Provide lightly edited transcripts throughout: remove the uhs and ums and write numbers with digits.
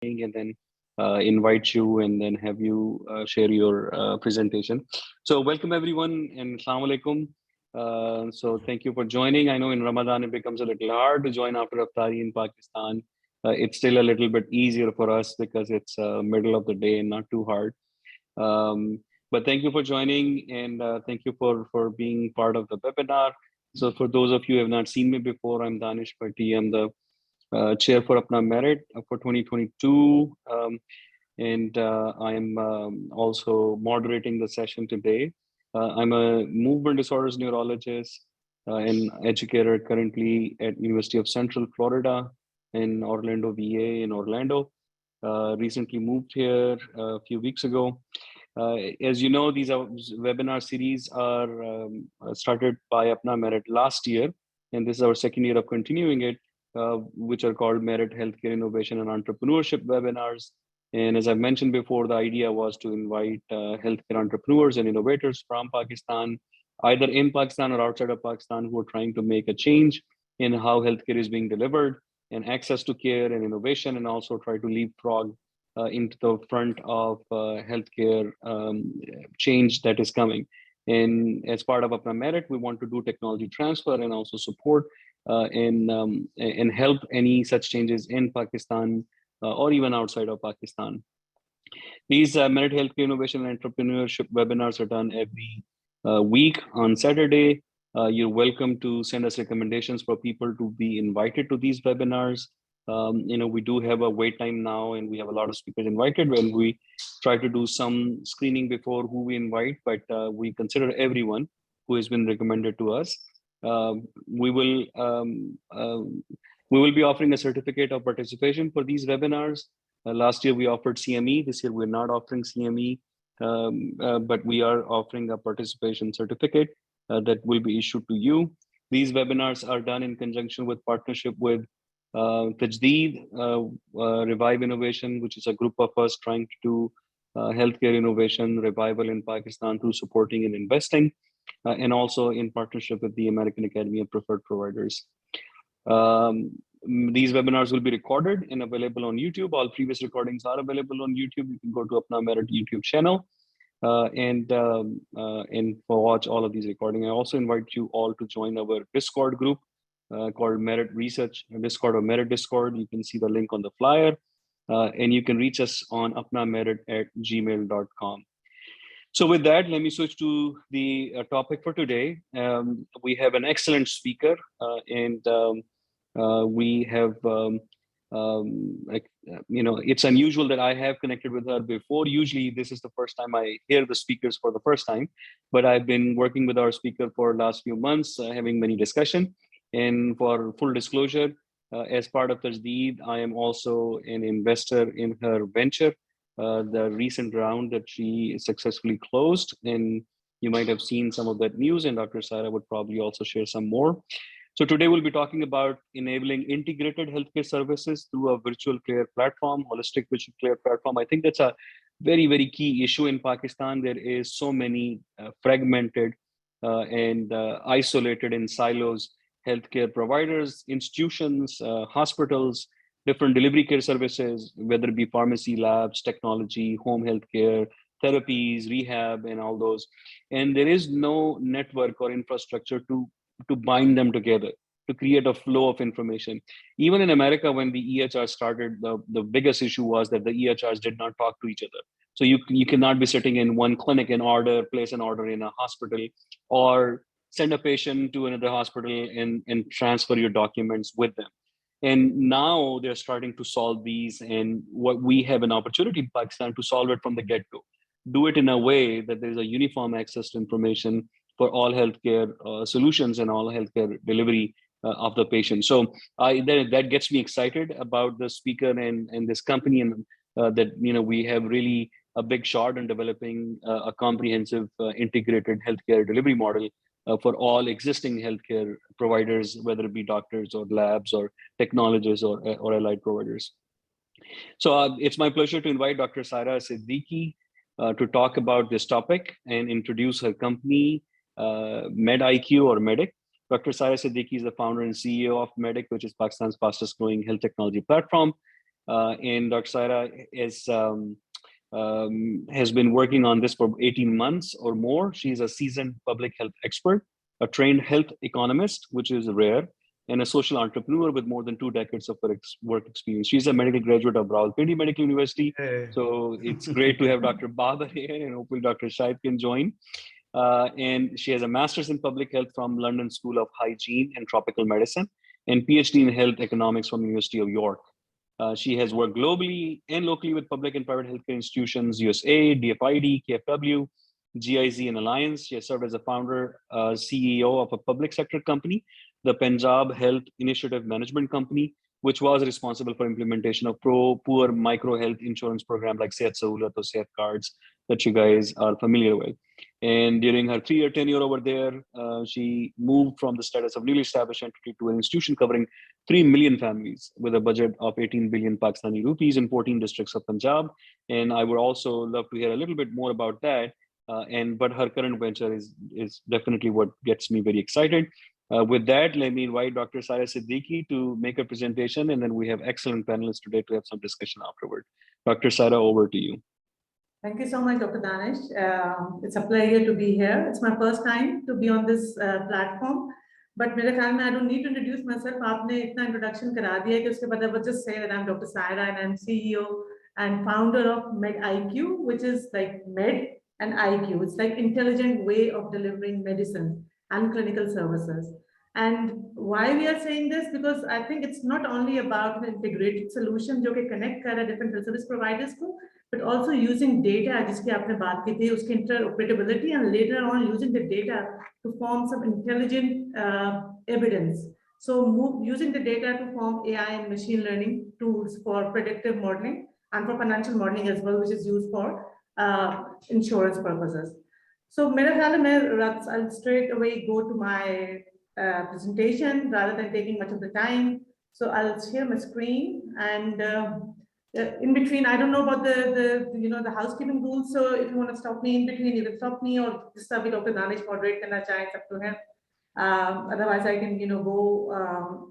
and then invite you and then have you share your presentation. So welcome everyone and Assalamu alaikum. So thank you for joining. I know in Ramadan it becomes a little hard to join after Iftari in Pakistan. It's still a little bit easier for us because it's middle of the day and not too hard. Um, but thank you for joining and thank you for being part of the webinar. So for those of you who have not seen me before, I'm Danish Bhatti. I'm the chair for APPNA Merit for 2022. And I'm also moderating the session today. I'm a movement disorders neurologist and educator currently at University of Central Florida in Orlando, VA in Orlando. Recently moved here a few weeks ago. As you know, these webinar series are started by APPNA Merit last year, and this is our second year of continuing it, which are called Merit Healthcare Innovation and Entrepreneurship webinars. And as I mentioned before, the idea was to invite healthcare entrepreneurs and innovators from Pakistan, either in Pakistan or outside of Pakistan, who are trying to make a change in how healthcare is being delivered and access to care and innovation, and also try to leapfrog into the front of healthcare change that is coming. And as part of APPNA Merit, we want to do technology transfer and also support and help any such changes in Pakistan or even outside of Pakistan. These Merit Healthcare Innovation and Entrepreneurship webinars are done every week on Saturday. You're welcome to send us recommendations for people to be invited to these webinars. We do have a wait time now, and we have a lot of speakers invited. When we try to do some screening before who we invite, but we consider everyone who has been recommended to us. We will be offering a certificate of participation for these webinars. Last year we offered CME. This year we're not offering CME, but we are offering a participation certificate that will be issued to you. These webinars are done in conjunction with partnership with Tajdeed, Revive Innovation, which is a group of us trying to do healthcare innovation revival in Pakistan through supporting and investing, and also in partnership with the American Academy of Preferred Providers. These webinars will be recorded and available on YouTube. All previous recordings are available on YouTube. You can go to APPNA Merit YouTube channel and watch all of these recordings. I also invite you all to join our Discord group called Merit Research Discord or Merit Discord. You can see the link on the flyer, and you can reach us on appnamerit@gmail.com. So with that, let me switch to the topic for today. We have an excellent speaker, and we have, it's unusual that I have connected with her before. Usually this is the first time I hear the speakers for the first time, but I've been working with our speaker for the last few months, having many discussions. And for full disclosure, as part of Tajdeed, I am also an investor in her venture, the recent round that she successfully closed. And you might have seen some of that news, and Dr. Saira would probably also share some more. So today we'll be talking about enabling integrated healthcare services through a virtual care platform, holistic virtual care platform. I think that's a very, very key issue in Pakistan. There is so many fragmented and isolated in silos healthcare providers, institutions, hospitals, different delivery care services, whether it be pharmacy, labs, technology, home healthcare, therapies, rehab, and all those. And there is no network or infrastructure to bind them together, to create a flow of information. Even in America, when the EHR started, the biggest issue was that the EHRs did not talk to each other. So you cannot be sitting in one clinic and place an order in a hospital, or send a patient to another hospital and transfer your documents with them. And now they're starting to solve these, and what we have an opportunity in Pakistan to solve it from the get-go. Do it in a way that there's a uniform access to information for all healthcare solutions and all healthcare delivery of the patient. So that gets me excited about the speaker and this company, and that we have really a big shot in developing a comprehensive integrated healthcare delivery model for all existing healthcare providers, whether it be doctors or labs or technologists or allied providers. So it's my pleasure to invite Dr. Saira Siddiqui to talk about this topic and introduce her company, medIQ or medIQ. Dr. Saira Siddiqui is the founder and CEO of medIQ, which is Pakistan's fastest growing health technology platform. and Dr. Saira has been working on this for 18 months or more. She's a seasoned public health expert, a trained health economist, which is rare, and a social entrepreneur with more than 2 decades of work experience. She's a medical graduate of Rawalpindi Medical University. Hey. So it's great to have Dr. Babar here, and hopefully Dr. Shaib can join. And she has a master's in public health from London School of Hygiene and Tropical Medicine, and PhD in health economics from the University of York. She has worked globally and locally with public and private healthcare institutions, USAID, DFID, KFW, GIZ, and Alliance. She has served as a founder, CEO of a public sector company, the Punjab Health Initiative Management Company, which was responsible for implementation of poor micro health insurance program like Sehat Sahulat or Sehat Cards that you guys are familiar with. And during her 3-year tenure over there, she moved from the status of newly established entity to an institution covering 3 million families with a budget of 18 billion Pakistani rupees in 14 districts of Punjab. And I would also love to hear a little bit more about that. But her current venture is definitely what gets me very excited. With that, let me invite Dr. Saira Siddiqui to make a presentation, and then we have excellent panelists today to have some discussion afterward. Dr. Saira, over to you. Thank you so much, Dr. Danish. It's a pleasure to be here. It's my first time to be on this platform. But मेरे ख्याल में I don't need to introduce myself. आपने इतना introduction करा दिया कि उसके बाद I would just say that I'm Dr. Saira and I'm CEO and founder of medIQ, which is like med and IQ. It's like intelligent way of delivering medicine and clinical services. And why we are saying this? Because I think it's not only about an integrated solution जो कि connect कर रहा है different health service providers को, but also using data जिसकी आपने बात की थी, उसकी interoperability, and later on using the data to form some intelligent evidence. So using the data to form AI and machine learning tools for predictive modeling and for financial modeling as well, which is used for insurance purposes. So I'll straight away go to my presentation rather than taking much of the time. So I'll share my screen, and in between, I don't know about the housekeeping rules. So if you want to stop me in between, you can stop me, or just have Dr. Danish moderate karna chahe, it's up to him. Otherwise, I can go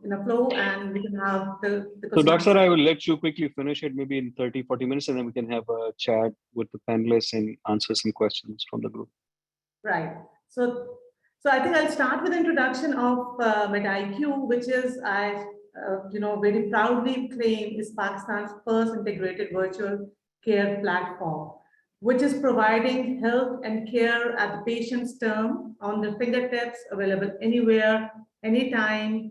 in a flow, and we can have the So, Doctor, I will let you quickly finish it, maybe in 30-40 minutes, and then we can have a chat with the panelists and answer some questions from the group. Right. So I think I'll start with the introduction of medIQ, which is very proudly claim is Pakistan's first integrated virtual care platform, which is providing health and care at the patient's term on their fingertips, available anywhere, anytime,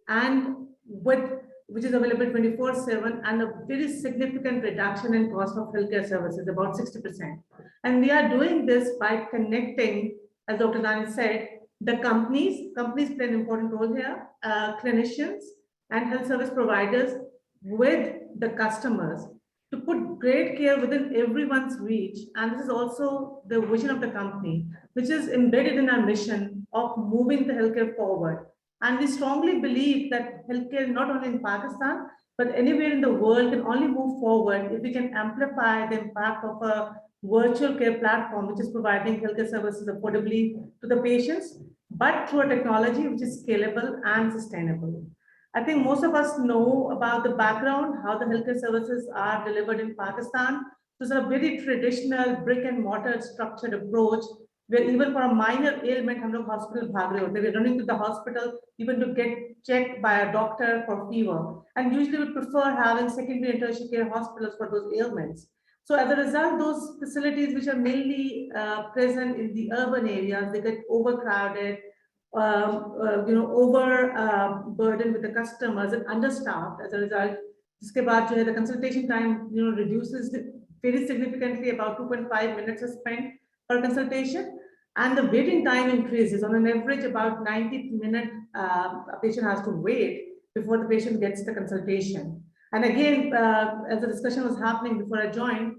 and which is available 24/7, and a very significant reduction in cost of healthcare services, about 60%. And we are doing this by connecting, as Dr. Dani said, the companies play an important role here, clinicians and health service providers with the customers to put great care within everyone's reach. And this is also the vision of the company, which is embedded in our mission of moving the healthcare forward. And we strongly believe that healthcare, not only in Pakistan, but anywhere in the world, can only move forward if we can amplify the impact of a virtual care platform, which is providing healthcare services affordably to the patients, but through a technology which is scalable and sustainable. I think most of us know about the background, how the healthcare services are delivered in Pakistan. This is a very traditional brick and mortar structured approach, where even for a minor ailment, we hospital bhag rahe hote. We're running to the hospital even to get checked by a doctor for fever. And usually we prefer having secondary and tertiary care hospitals for those ailments. So as a result, those facilities which are mainly present in the urban areas, they get overcrowded, overburdened with the customers and understaffed. As a result, the consultation time reduces very significantly. About 2.5 minutes is spent per consultation, and the waiting time increases. On an average, about 90 minutes a patient has to wait before the patient gets the consultation. And again, as the discussion was happening before I joined,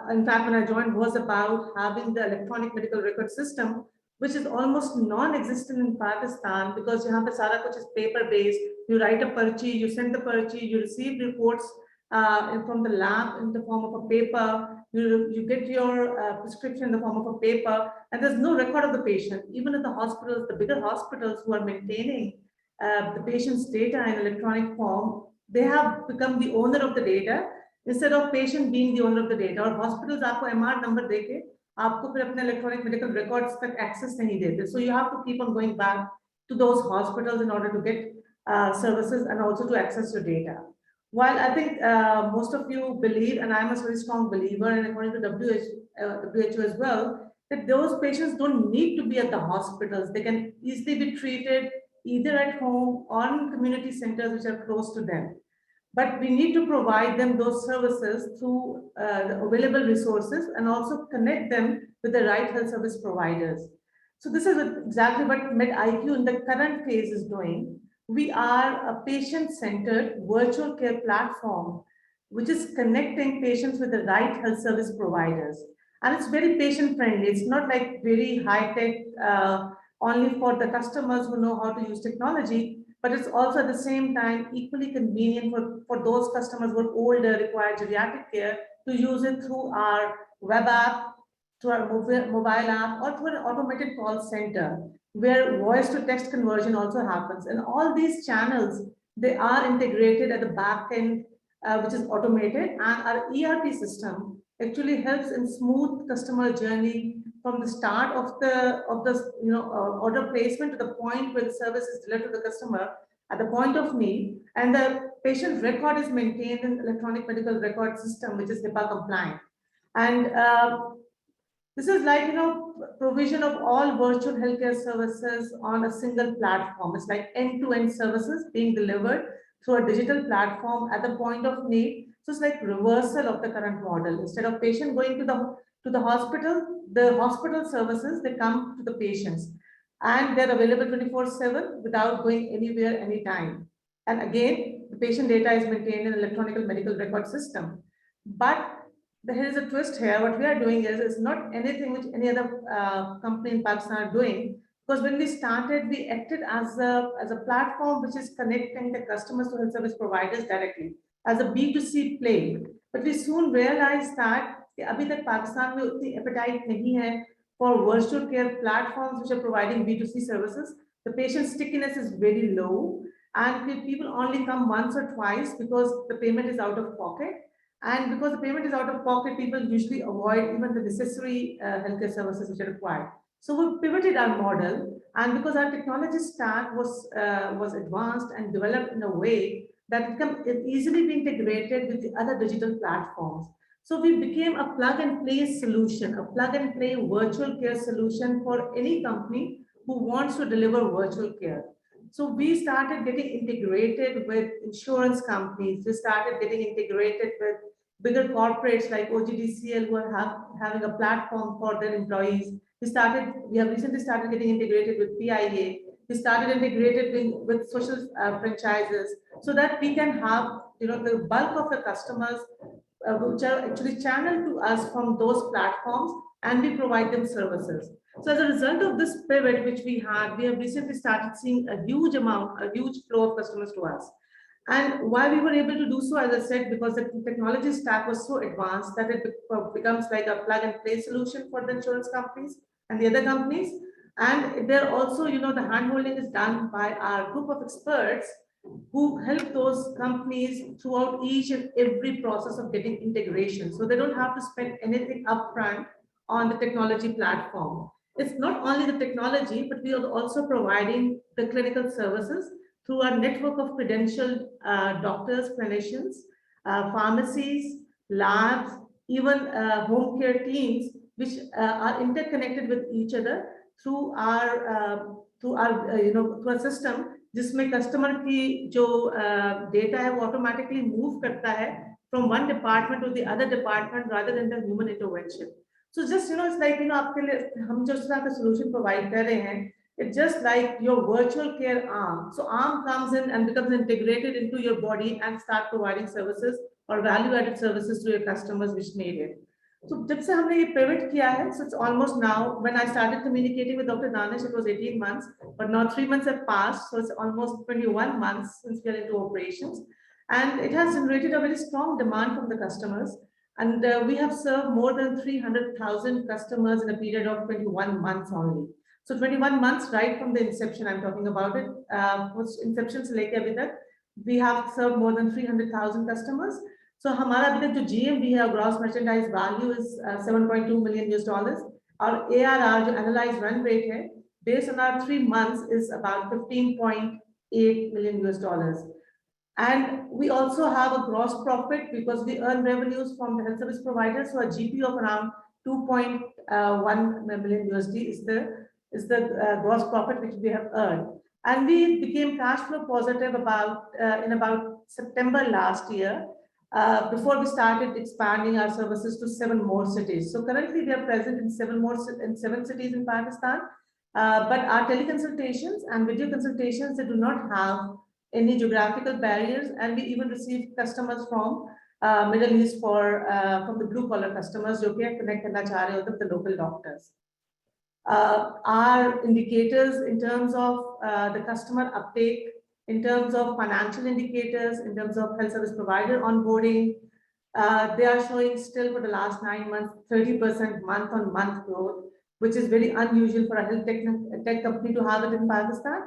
in fact, when I joined, was about having the electronic medical record system, which is almost non-existent in Pakistan, because you have the Sara which is paper-based. You write a parchi, you send the parchi, you receive reports from the lab in the form of a paper. You get your prescription in the form of a paper, and there's no record of the patient. Even at the hospitals, the bigger hospitals who are maintaining the patient's data in electronic form, they have become the owner of the data instead of patient being the owner of the data. और hospitals आपको MR number देके आपको फिर अपने electronic medical records तक access नहीं देते. So you have to keep on going back to those hospitals in order to get services and also to access your data. While I think most of you believe, and I'm a very strong believer, and according to WHO as well, that those patients don't need to be at the hospitals. They can easily be treated either at home or in community centers which are close to them. But we need to provide them those services through the available resources and also connect them with the right health service providers. So this is exactly what medIQ in the current phase is doing. We are a patient-centered virtual care platform which is connecting patients with the right health service providers. And it's very patient-friendly. It's not like very high-tech, only for the customers who know how to use technology, but it's also at the same time equally convenient for those customers who are older, require geriatric care, to use it through our web app, through our mobile app, or through an automated call center, where voice to text conversion also happens. And all these channels, they are integrated at the back end, which is automated, and our ERP system actually helps in smooth customer journey from the start of the order placement to the point where the service is delivered to the customer at the point of need, and the patient record is maintained in electronic medical record system, which is HIPAA compliant. And this is like, provision of all virtual healthcare services on a single platform. It's like end-to-end services being delivered through a digital platform at the point of need. So it's like reversal of the current model. Instead of patient going to the hospital, the hospital services, they come to the patients, and they're available 24/7 without going anywhere, anytime. And again, the patient data is maintained in electronic medical record system. But there is a twist here. What we are doing is not anything which any other company in Pakistan are doing, because when we started, we acted as a platform which is connecting the customers to health service providers directly, as a B2C play. But we soon realized that अभी तक पाकिस्तान में उतनी appetite नहीं है for virtual care platforms which are providing B2C services. The patient stickiness is very low, and people only come once or twice because the payment is out of pocket. And because the payment is out of pocket, people usually avoid even the necessary healthcare services which are required. So we pivoted our model, and because our technology stack was advanced and developed in a way that it can easily be integrated with the other digital platforms. So we became a plug-and-play solution, a plug-and-play virtual care solution for any company who wants to deliver virtual care. So we started getting integrated with insurance companies. We started getting integrated with bigger corporates like OGDCL, who are having a platform for their employees. We have recently started getting integrated with PIA. We started integrated with social franchises, so that we can have the bulk of the customers which are actually channeled to us from those platforms, and we provide them services. So as a result of this pivot which we have recently started seeing a huge flow of customers to us. And why we were able to do so, as I said, because the technology stack was so advanced that it becomes like a plug and play solution for the insurance companies and the other companies. And there also, the handholding is done by our group of experts who help those companies throughout each and every process of getting integration. So they don't have to spend anything upfront on the technology platform. It's not only the technology, but we are also providing the clinical services through our network of credentialed doctors, clinicians, pharmacies, labs, even home care teams, which are interconnected with each other through our system, जिसमें customer की जो data है वो automatically move करता है from one department to the other department rather than the human intervention. So just it's like आपके लिए हम जो तरह का solution provide कर रहे हैं, it's just like your virtual care arm. So arm comes in and becomes integrated into your body and start providing services or value-added services to your customers which need it. So जब से हमने ये pivot किया है, so it's almost now, when I started communicating with Dr. Danish, it was 18 months, but now 3 months have passed, so it's almost 21 months since we are into operations. And it has generated a very strong demand from the customers. And we have served more than 300,000 customers in a period of 21 months only. So 21 months right from the inception, I'm talking about it, inception से लेके अभी तक We have served more than 300,000 customers. So हमारा अभी तक जो GMV है, gross merchandise value is $7.2 million US. Our ARR, जो annualized run rate है, based on our 3 months, is about $15.8 million US. And we also have a gross profit because we earn revenues from the health service providers. So a GP of around 2.1 million USD is the gross profit which we have earned. And we became cash flow positive in about September last year, before we started expanding our services to 7 more cities. So currently we are present in 7 cities in Pakistan, but our teleconsultations and video consultations, they do not have any geographical barriers, and we even receive customers from Middle East from the blue collar customers जो कि connect करना चाह रहे होते हैं with the local doctors. Our indicators in terms of the customer uptake, in terms of financial indicators, in terms of health service provider onboarding, they are showing still for the last 9 months 30% month-on-month growth, which is very unusual for a health tech company to have it in Pakistan.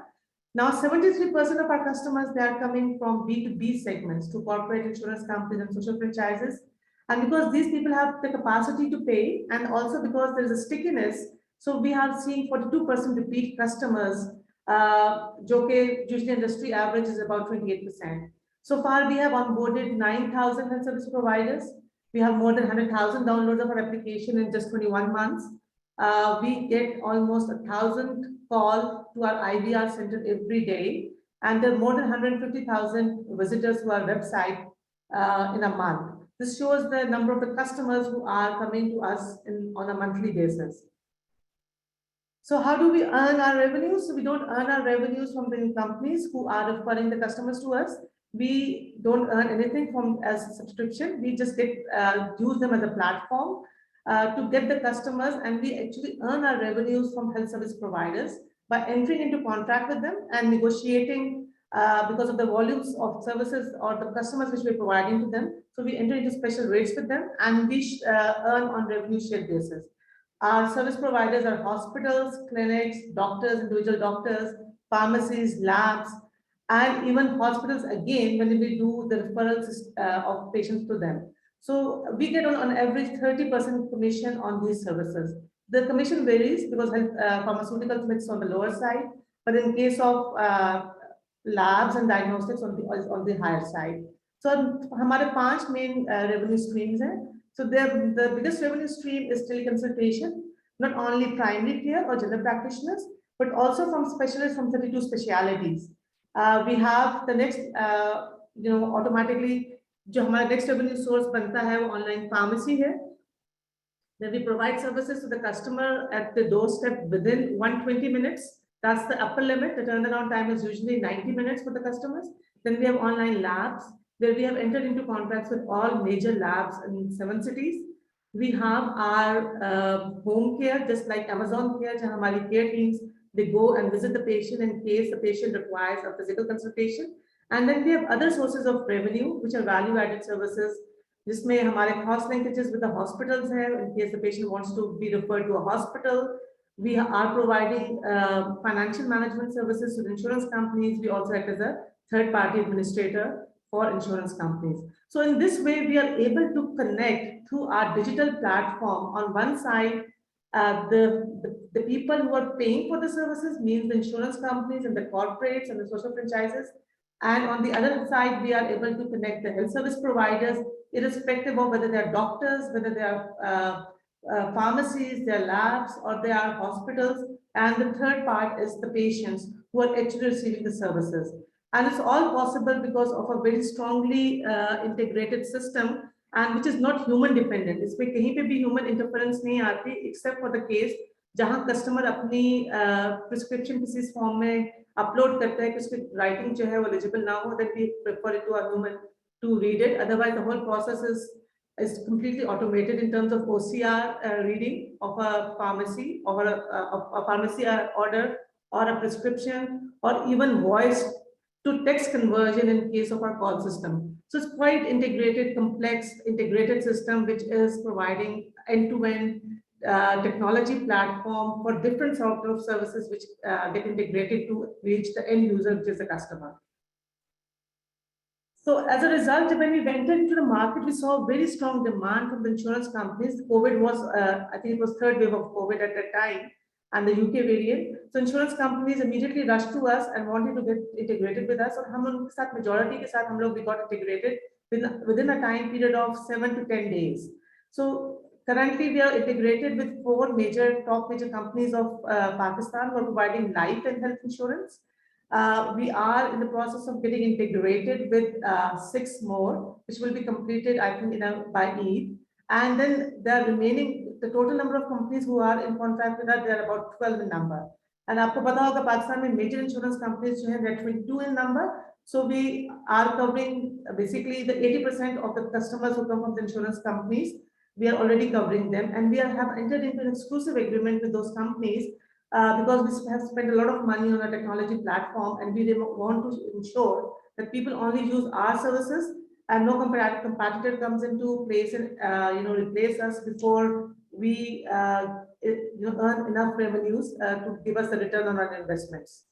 Now, 73% of our customers, they are coming from B2B segments, to corporate insurance companies and social franchises. And because these people have the capacity to pay, and also because there is a stickiness, so we have seen 42% repeat customers, जो कि usually industry average is about 28%. So far, we have onboarded 9,000 health service providers. We have more than 100,000 downloads of our application in just 21 months. We get almost 1,000 calls to our IVR center every day, and there are more than 150,000 visitors to our website in a month. This shows the number of the customers who are coming to us on a monthly basis. So how do we earn our revenues? So we don't earn our revenues from the companies who are referring the customers to us. We don't earn anything from as a subscription. We just use them as a platform to get the customers, and we actually earn our revenues from health service providers by entering into contract with them and negotiating because of the volumes of services or the customers which we're providing to them. So we enter into special rates with them, and we earn on revenue share basis. Our service providers are hospitals, clinics, doctors, individual doctors, pharmacies, labs, and even hospitals again when we do the referrals of patients to them. So we get on average 30% commission on these services. The commission varies because pharmaceuticals mix on the lower side, but in case of labs and diagnostics on the higher side. So हमारे 5 main revenue streams हैं. So the biggest revenue stream is teleconsultation, not only primary care or general practitioners, but also from specialists from 32 specialities. We have the next, automatically, जो हमारा next revenue source बनता है वो online pharmacy है. Then we provide services to the customer at the doorstep within 120 minutes. That's the upper limit. The turnaround time is usually 90 minutes for the customers. Then we have online labs, where we have entered into contracts with all major labs in 7 cities. We have our home care, just like Amazon Care, where our care teams, they go and visit the patient in case the patient requires a physical consultation. And then we have other sources of revenue, which are value-added services. जिसमें हमारे cross linkages with the hospitals हैं, in case the patient wants to be referred to a hospital. We are providing financial management services to the insurance companies. We also act as a third-party administrator for insurance companies. So in this way, we are able to connect through our digital platform. On one side, the people who are paying for the services, means the insurance companies and the corporates and the social franchises. And on the other side, we are able to connect the health service providers, irrespective of whether they are doctors, whether they are pharmacies, they are labs, or they are hospitals. And the third part is the patients who are actually receiving the services. And it's all possible because of a very strongly integrated system, and which is not human dependent. इसमें कहीं पे भी human interference नहीं आती, except for the case जहाँ customer अपनी prescription किसी form में upload करता है कि उसकी writing जो है वो eligible ना हो, then we prefer it to a human to read it. Otherwise, the whole process is completely automated in terms of OCR reading of a pharmacy or a pharmacy order or a prescription, or even voice to text conversion in case of our call system. So it's quite integrated, complex, integrated system, which is providing end-to-end technology platform for different sort of services which get integrated to reach the end user, which is the customer. So as a result, when we went into the market, we saw very strong demand from the insurance companies. COVID was, I think it was third wave of COVID at that time, and the UK variant. So insurance companies immediately rushed to us and wanted to get integrated with us. और हम उनके साथ majority के साथ हम लोग we got integrated within a time period of 7 to 10 days. So currently we are integrated with 4 top major companies of Pakistan who are providing life and health insurance. We are in the process of getting integrated with 6 more, which will be completed, I think, by Eid. And then the remaining, the total number of companies who are in contract with us, they are about 12 in number. And आपको पता होगा पाकिस्तान में major insurance companies जो हैं, they're 22 in number. So we are covering basically the 80% of the customers who come from the insurance companies. We are already covering them, and we have entered into an exclusive agreement with those companies because we have spent a lot of money on a technology platform, and we want to ensure that people only use our services and no competitor comes into place and replace us before we earn enough revenues to give us a return on our investments.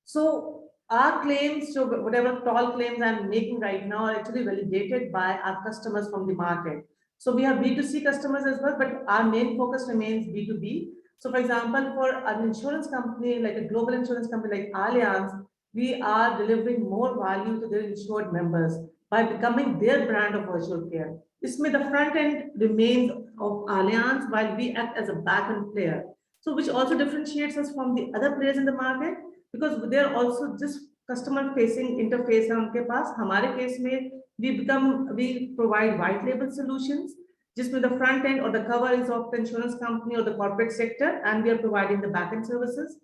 So our claims, so whatever tall claims I'm making right now, are actually validated by our customers from the market. So we have B2C customers as well, but our main focus remains B2B. So for example, for an insurance company, like a global insurance company like Allianz, we are delivering more value to their insured members by becoming their brand of virtual care. Isme the front end remains of Allianz while we act as a back end player. So which also differentiates us from the other players in the market, because they're also just customer facing interface है उनके पास. हमारे case में we provide white label solutions, just with the front end or the cover is of the insurance company or the corporate sector, and we are providing the back end services.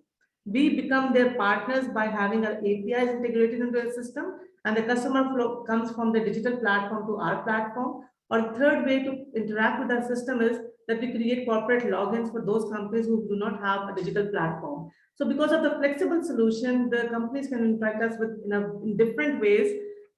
We become their partners by having our APIs integrated into the system, and the customer flow comes from the digital platform to our platform. Or third way to interact with our system is that we create corporate logins for those companies who do not have a digital platform. So because of the flexible solution, the companies can interact us with in different ways,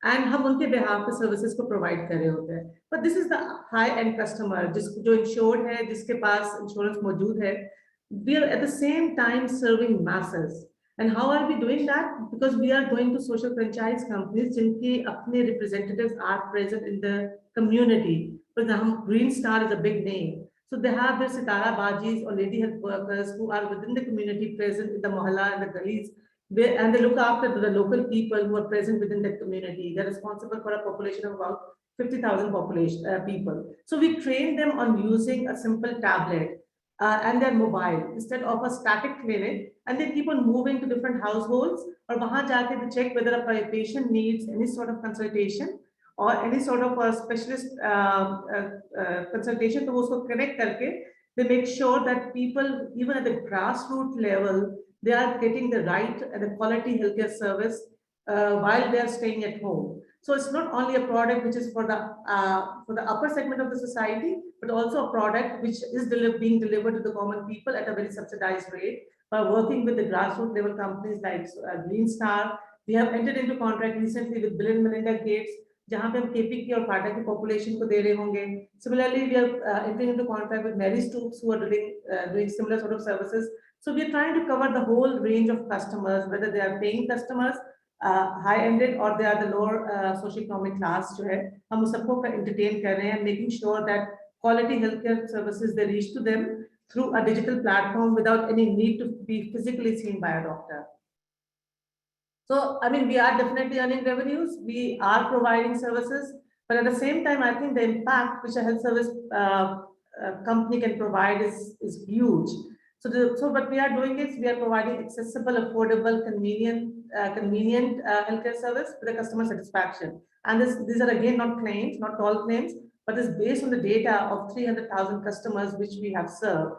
and हम उनके behalf पे services को provide कर रहे होते हैं. But this is the high-end customer, जो insured है, जिसके पास insurance मौजूद है. We are at the same time serving masses. And how are we doing that? Because we are going to social franchise companies जिनके अपने representatives are present in the community. For example, Green Star is a big name. So they have their Sitara Bajis or lady health workers who are within the community, present in the mohalla and the gullies, and they look after the local people who are present within the community. They're responsible for a population of about 50,000 people. So we train them on using a simple tablet and their mobile instead of a static clinic, and they keep on moving to different households. Or वहाँ जाके they check whether a patient needs any sort of consultation or any sort of a specialist consultation, तो उसको connect करके they make sure that people, even at the grassroots level, they are getting the right and the quality healthcare service while they are staying at home. So it's not only a product which is for the upper segment of the society, but also a product which is being delivered to the common people at a very subsidized rate by working with the grassroots level companies like Green Star. We have entered into contract recently with Bill and Melinda Gates, जहाँ पे हम KPK और FATA की population को दे रहे होंगे. Similarly, we are entering into contract with Mary Stoops, who are doing similar sort of services. So we are trying to cover the whole range of customers, whether they are paying customers, high-ended, or they are the lower socioeconomic class. जो है हम उस सबको entertain कर रहे हैं, making sure that quality healthcare services they reach to them through a digital platform without any need to be physically seen by a doctor. So, I mean, we are definitely earning revenues. We are providing services, but at the same time, I think the impact which a health service company can provide is huge. So what we are doing is we are providing accessible, affordable, convenient healthcare service with the customer satisfaction. And these are again not claims, not all claims, but it's based on the data of 300,000 customers which we have served.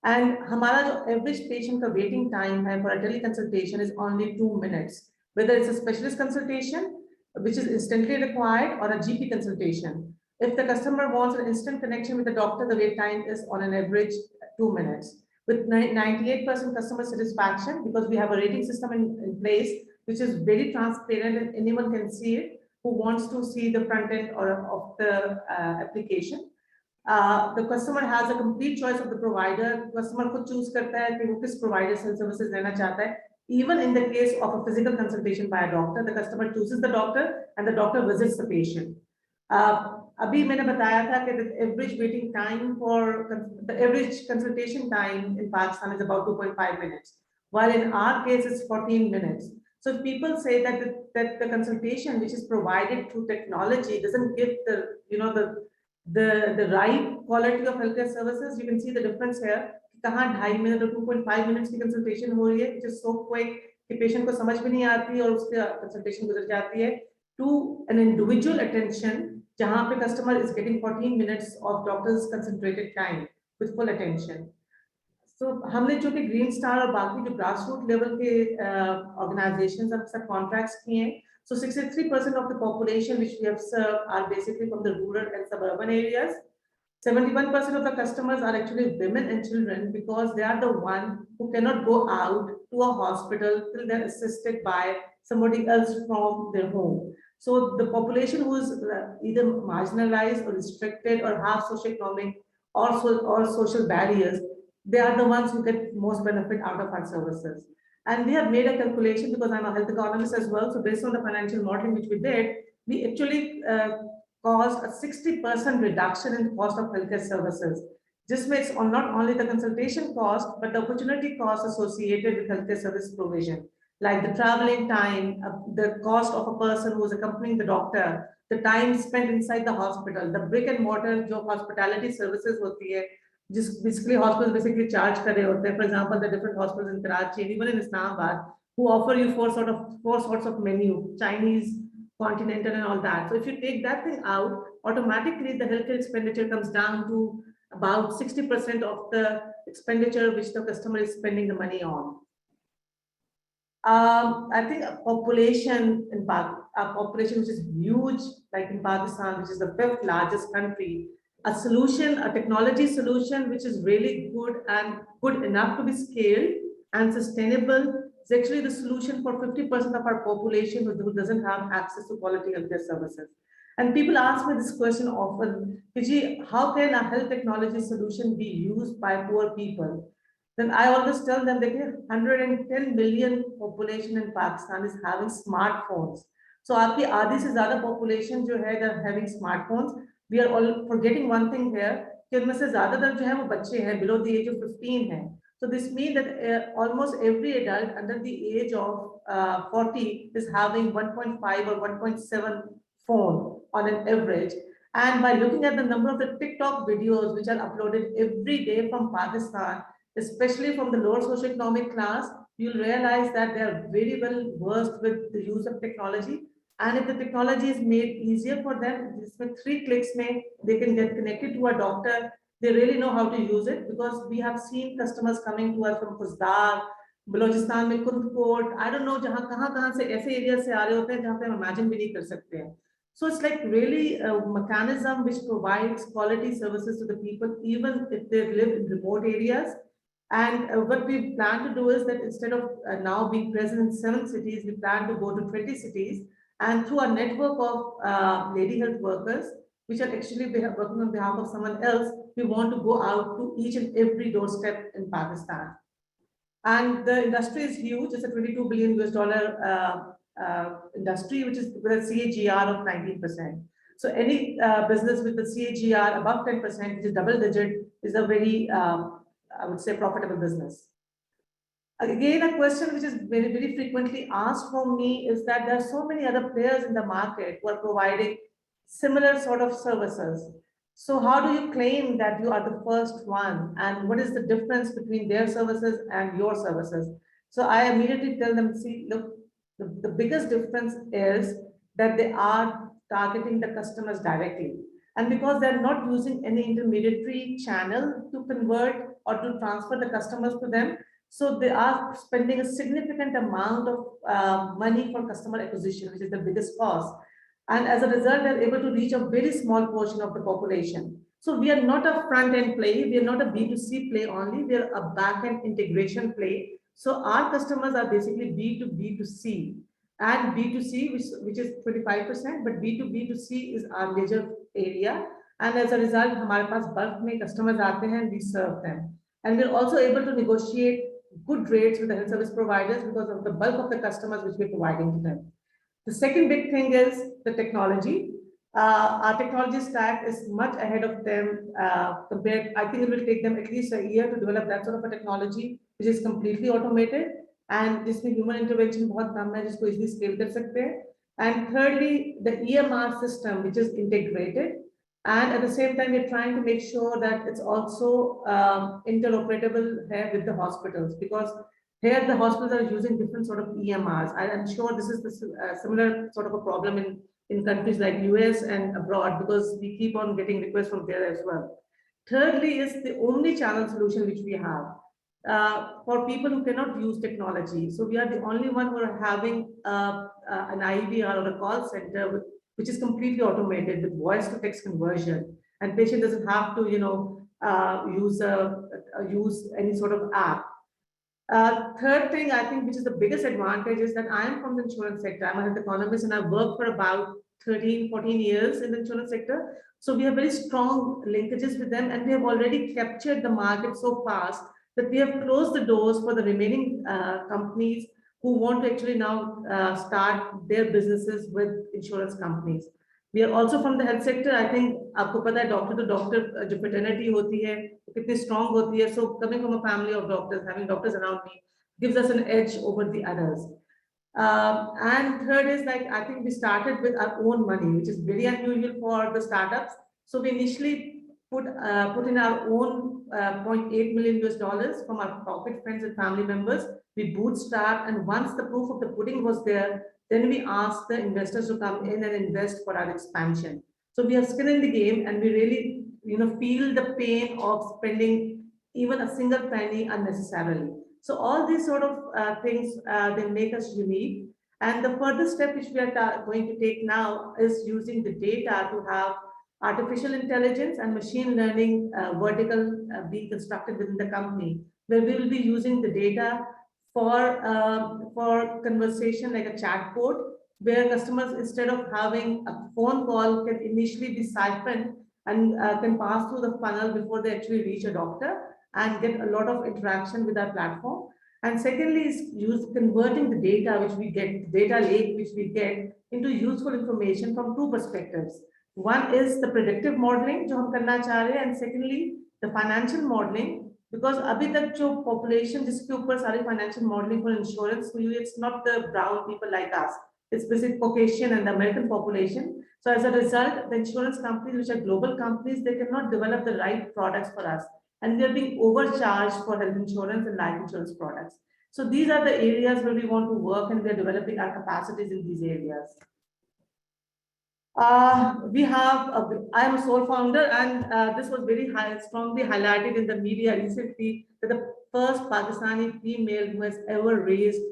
And हमारा जो average patient का waiting time है for a teleconsultation is only 2 minutes, whether it's a specialist consultation, which is instantly required, or a GP consultation. If the customer wants an instant connection with the doctor, the wait time is on an average 2 minutes. With 98% customer satisfaction, because we have a rating system in place, which is very transparent and anyone can see it who wants to see the front end of the application. The customer has a complete choice of the provider. Customer को choose करता है कि वो किस provider से services लेना चाहता है. Even in the case of a physical consultation by a doctor, the customer chooses the doctor and the doctor visits the patient. अभी मैंने बताया था कि the average waiting time for the average consultation time in Pakistan is about 2.5 minutes, while in our case it's 14 minutes. So if people say that the consultation which is provided through technology doesn't give the right quality of healthcare services, you can see the difference here. कहाँ 2.5 minute और 2.5 minutes की consultation हो रही है, which is so quick कि patient को समझ भी नहीं आती और उसकी कंसल्टेशन गुजर जाती है, to an individual attention जहाँ पे customer is getting 14 minutes of doctor's concentrated time with full attention. So हमने जो कि ग्रीन स्टार और बाकी जो ग्रास रूट लेवल के ऑर्गेनाइजेशंस अब सब कॉन्ट्रैक्ट्स किए हैं, so 63% of the population which we have served are basically from the rural and suburban areas. 71% of the customers are actually women and children because they are the one who cannot go out to a hospital till they're assisted by somebody else from their home. So the population who is either marginalized or restricted or have socioeconomic or social barriers, they are the ones who get most benefit out of our services. And we have made a calculation because I'm a health economist as well. So based on the financial modeling which we did, we actually caused a 60% reduction in cost of healthcare services. This makes not only the consultation cost, but the opportunity cost associated with healthcare service provision, like the traveling time, the cost of a person who is accompanying the doctor, the time spent inside the hospital, the brick and mortar जो hospitality services होती है, just basically hospitals basically charge कर रहे होते हैं. For example, the different hospitals in Karachi and even in Islamabad who offer you four sorts of menu, Chinese, continental and all that. So if you take that thing out, automatically the healthcare expenditure comes down to about 60% of the expenditure which the customer is spending the money on. I think a population which is huge, like in Pakistan, which is the 5th largest country, a solution, a technology solution which is really good and good enough to be scaled and sustainable is actually the solution for 50% of our population who doesn't have access to quality healthcare services. And people ask me this question often, Fiji, how can a health technology solution be used by poor people? Then I always tell them that 110 million population in Pakistan is having smartphones. So आपकी आधी से ज़्यादा population जो है they're having smartphones. We are all forgetting one thing here कि उनमें से ज़्यादातर जो है वो बच्चे हैं below the age of 15 हैं. So this means that almost every adult under the age of 40 is having 1.5 or 1.7 phone on an average. And by looking at the number of the TikTok videos which are uploaded every day from Pakistan, especially from the lower socioeconomic class, you'll realize that they are very well versed with the use of technology. And if the technology is made easier for them, just with 3 clicks, they can get connected to a doctor. They really know how to use it because we have seen customers coming to us from Kuzdar, Balochistan में Kundkot, I don't know कहाँ से ऐसे areas से आ रहे होते हैं जहाँ पे हम imagine भी नहीं कर सकते हैं. So it's like really a mechanism which provides quality services to the people even if they live in remote areas. And what we plan to do is that instead of now being present in 7 cities, we plan to go to 20 cities. And through a network of lady health workers, which are actually working on behalf of someone else, we want to go out to each and every doorstep in Pakistan. And the industry is huge. It's a $22 billion industry, which is with a CAGR of 19%. So any business with a CAGR above 10%, which is double digit, is a very, I would say, profitable business. Again, a question which is very, very frequently asked from me is that there are so many other players in the market who are providing similar sort of services. So how do you claim that you are the first one? And what is the difference between their services and your services? So I immediately tell them, see, look, the biggest difference is that they are targeting the customers directly. And because they're not using any intermediary channel to convert or to transfer the customers to them, so they are spending a significant amount of money for customer acquisition, which is the biggest cost. And as a result, they're able to reach a very small portion of the population. So we are not a front-end play. We are not a B2C play only. We are a back-end integration play. So our customers are basically B2B2C and B2C, which is 25%, but B2B2C is our major area. And as a result, हमारे पास bulk में customers आते हैं and we serve them. And we're also able to negotiate good rates with the health service providers because of the bulk of the customers which we're providing to them. The second big thing is the technology. Our technology stack is much ahead of them compared. I think it will take them at least a year to develop that sort of a technology, which is completely automated. And जिसमें human intervention बहुत कम है, जिसको easily scale कर सकते हैं. And thirdly, the EMR system, which is integrated. And at the same time, we're trying to make sure that it's also interoperable here with the hospitals, because here the hospitals are using different sort of EMRs. I'm sure this is the similar sort of a problem in countries like US and abroad, because we keep on getting requests from there as well. Thirdly is the omni-channel solution which we have for people who cannot use technology. So we are the only one who are having an IVR or a call center which is completely automated with voice to text conversion, and patient doesn't have to, use any sort of app. Third thing, I think, which is the biggest advantage is that I am from the insurance sector. I'm a health economist and I've worked for about 13, 14 years in the insurance sector. So we have very strong linkages with them, and we have already captured the market so fast that we have closed the doors for the remaining companies who want to actually now start their businesses with insurance companies. We are also from the health sector. I think आपको पता है doctor to doctor जो fraternity होती है कितनी strong होती है. So coming from a family of doctors, having doctors around me gives us an edge over the others. And third is, like, I think we started with our own money, which is very unusual for the startups. So we initially put in our own $0.8 million US from our pocket friends and family members. We bootstrapped, and once the proof of the pudding was there, then we asked the investors to come in and invest for our expansion. So we have skin in the game, and we really, feel the pain of spending even a single penny unnecessarily. So all these sort of things, they make us unique. And the further step which we are going to take now is using the data to have artificial intelligence and machine learning vertical being constructed within the company, where we will be using the data for conversation like a chatbot, where customers, instead of having a phone call, can initially be siphoned and can pass through the funnel before they actually reach a doctor and get a lot of interaction with our platform. And secondly is converting the data which we get, data lake which we get, into useful information from two perspectives. One is the predictive modeling, जो हम करना चाह रहे हैं, and secondly the financial modeling, because अभी तक जो population जिसके ऊपर सारी financial modeling for insurance हुई, it's not the brown people like us. It's basically Caucasian and the American population. So as a result, the insurance companies, which are global companies, they cannot develop the right products for us, and we are being overcharged for health insurance and life insurance products. So these are the areas where we want to work, and we are developing our capacities in these areas. I am a sole founder, and this was very strongly highlighted in the media recently, that the first Pakistani female who has ever raised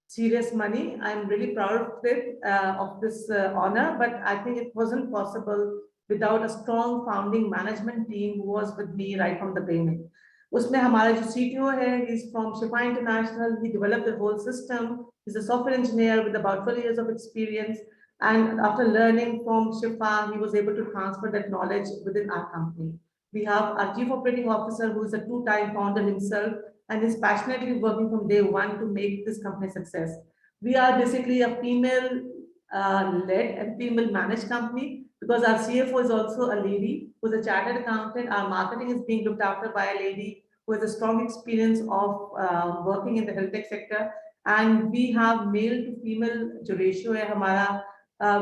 serious money. I'm really proud of it, of this honor, but I think it wasn't possible without a strong founding management team who was with me right from the beginning. उसमें हमारा जो CTO है, he's from Shifa International. He developed the whole system. He's a software engineer with about 12 years of experience. And after learning from Shifa, he was able to transfer that knowledge within our company. We have our Chief Operating Officer, who is a two-time founder himself, and is passionately working from day one to make this company a success. We are basically a female-led and female-managed company, because our CFO is also a lady who's a chartered accountant. Our marketing is being looked after by a lady who has a strong experience of working in the health tech sector. And we have male to female ratio hai hamara.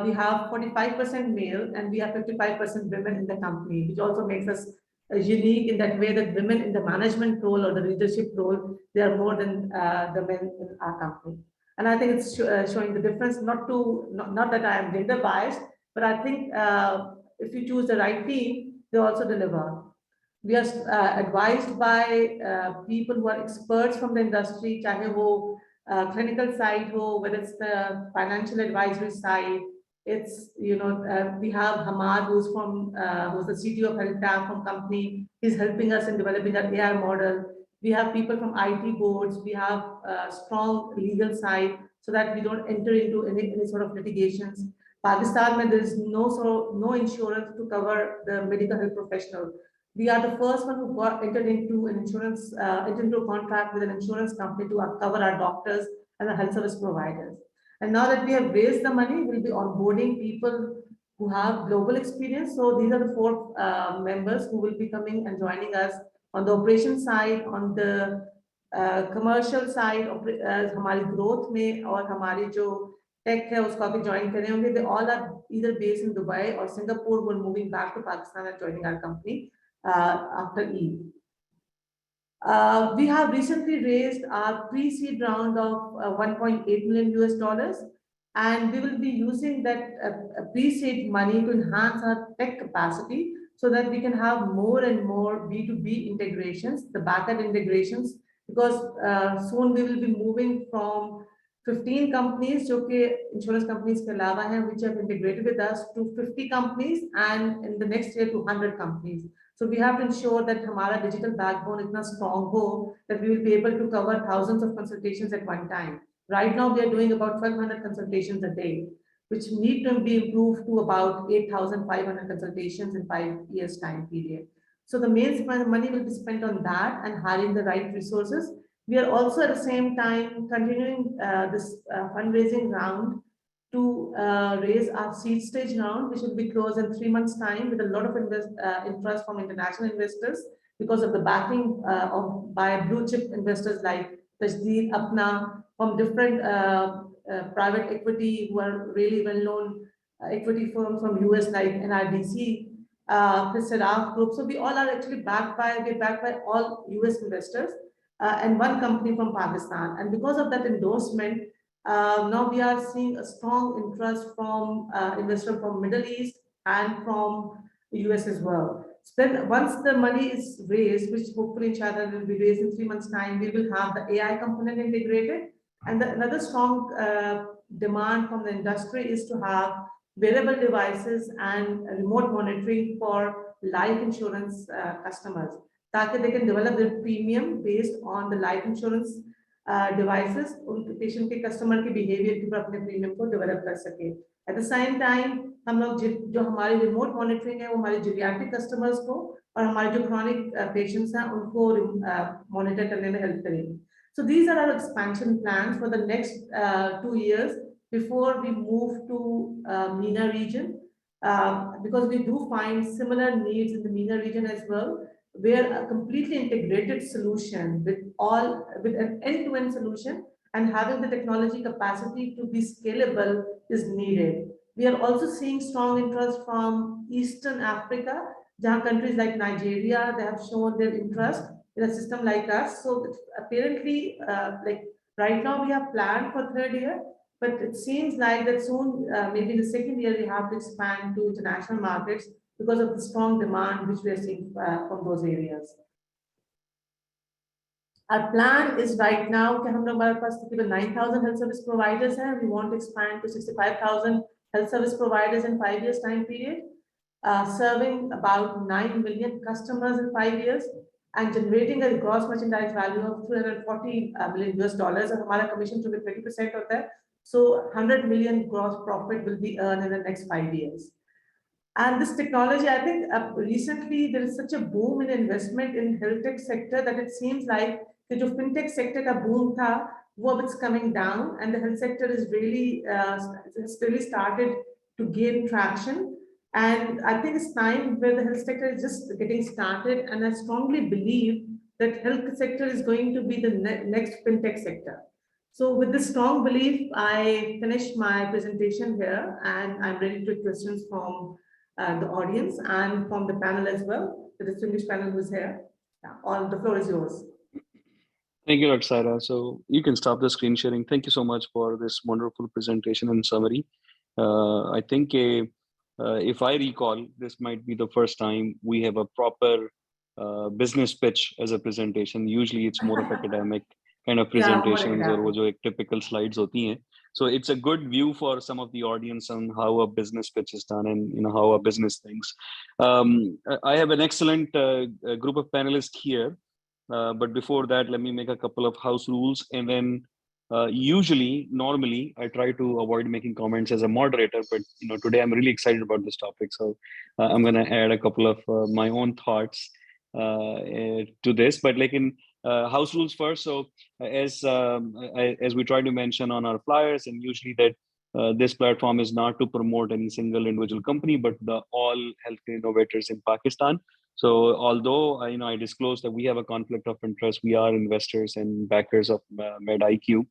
We have 45% male and we have 55% women in the company, which also makes us unique in that way, that women in the management role or the leadership role, they are more than the men in our company. And I think it's showing the difference, not that I am gender biased, but I think if you choose the right team, they also deliver. We are advised by people who are experts from the industry, चाहे वो clinical side ho, whether it's the financial advisory side. It's, we have Hamad, who's the CTO of HealthTap from company. He's helping us in developing our AI model. We have people from IT boards. We have a strong legal side so that we don't enter into any sort of litigations. Pakistan, there is no insurance to cover the medical health professional. We are the first one who got entered into an insurance, entered into a contract with an insurance company to cover our doctors and the health service providers. And now that we have raised the money, we'll be onboarding people who have global experience. So these are the four members who will be coming and joining us on the operation side, on the commercial side, हमारी growth में और हमारी जो tech है उसको आगे join करें होंगे. They all are either based in Dubai or Singapore. We're moving back to Pakistan and joining our company after Eid. We have recently raised our pre-seed round of 1.8 million US dollars, and we will be using that pre-seed money to enhance our tech capacity so that we can have more and more B2B integrations, the backend integrations, because soon we will be moving from 15 companies, जो कि insurance companies के अलावा हैं, which have integrated with us, to 50 companies, and in the next year to 100 companies. So we have to ensure that हमारा digital backbone इतना strong हो that we will be able to cover thousands of consultations at one time. Right now we are doing about 1,200 consultations a day, which need to be improved to about 8,500 consultations in 5 years time period. So the main money will be spent on that and hiring the right resources. We are also at the same time continuing this fundraising round to raise our seed stage round, which will be closed in 3 months' time with a lot of interest from international investors because of the backing by blue chip investors like APPNA, from different private equity who are really well-known equity firms from US like NRDC, Sarah Group. So we all are actually backed by all US investors and one company from Pakistan. And because of that endorsement, now we are seeing a strong interest from investors from Middle East and from the US as well. So then once the money is raised, which hopefully inshallah will be raised in 3 months' time, we will have the AI component integrated. And another strong demand from the industry is to have wearable devices and remote monitoring for life insurance customers. That they can develop their premium based on the life insurance devices, उनके patient के customer के behavior के ऊपर अपने premium को develop कर सके. At the same time, हम लोग जो हमारे remote monitoring है वो हमारे geriatric customers को और हमारे जो chronic patients हैं उनको monitor करने में help करेंगे. So these are our expansion plans for the next 2 years before we move to MENA region, because we do find similar needs in the MENA region as well, where a completely integrated solution with an end-to-end solution and having the technology capacity to be scalable is needed. We are also seeing strong interest from Eastern Africa, jहाँ countries like Nigeria, they have shown their interest in a system like us. So apparently, like right now we have planned for 3rd year, but it seems like that soon, maybe in the 2nd year, we have to expand to international markets because of the strong demand which we are seeing from those areas. Our plan is right now कि हम लोग हमारे पास तकरीबन 9,000 health service providers हैं. We want to expand to 65,000 health service providers in 5 years time period, serving about 9 million customers in 5 years and generating a gross merchandise value of $340 million US dollars. And हमारा commission to be 20% होता है. So 100 million gross profit will be earned in the next 5 years. And this technology, I think recently there is such a boom in investment in health tech sector that it seems like the fintech sector ka boom tha, it's coming down, and the health sector is really has really started to gain traction. And I think it's time where the health sector is just getting started, and I strongly believe that health sector is going to be the next fintech sector. So with this strong belief, I finish my presentation here, and I'm ready to take questions from the audience and from the panel as well, the distinguished panel who's here. Yeah, the floor is yours. Thank you, Dr. Saira. So you can stop the screen sharing. Thank you so much for this wonderful presentation and summary. I think if I recall, this might be the first time we have a proper business pitch as a presentation. Usually it's more of academic kind of presentations, or wo jo ek typical slides hoti hain. So it's a good view for some of the audience on how a business pitch is done and how a business thinks. I have an excellent group of panelists here, but before that, let me make a couple of house rules. And then normally I try to avoid making comments as a moderator, but today I'm really excited about this topic, so I'm going to add a couple of my own thoughts. to this. But like in house rules first. So as we try to mention on our flyers, and usually that this platform is not to promote any single individual company, but the all healthcare innovators in Pakistan. So although I disclose that we have a conflict of interest, we are investors and backers of medIQ,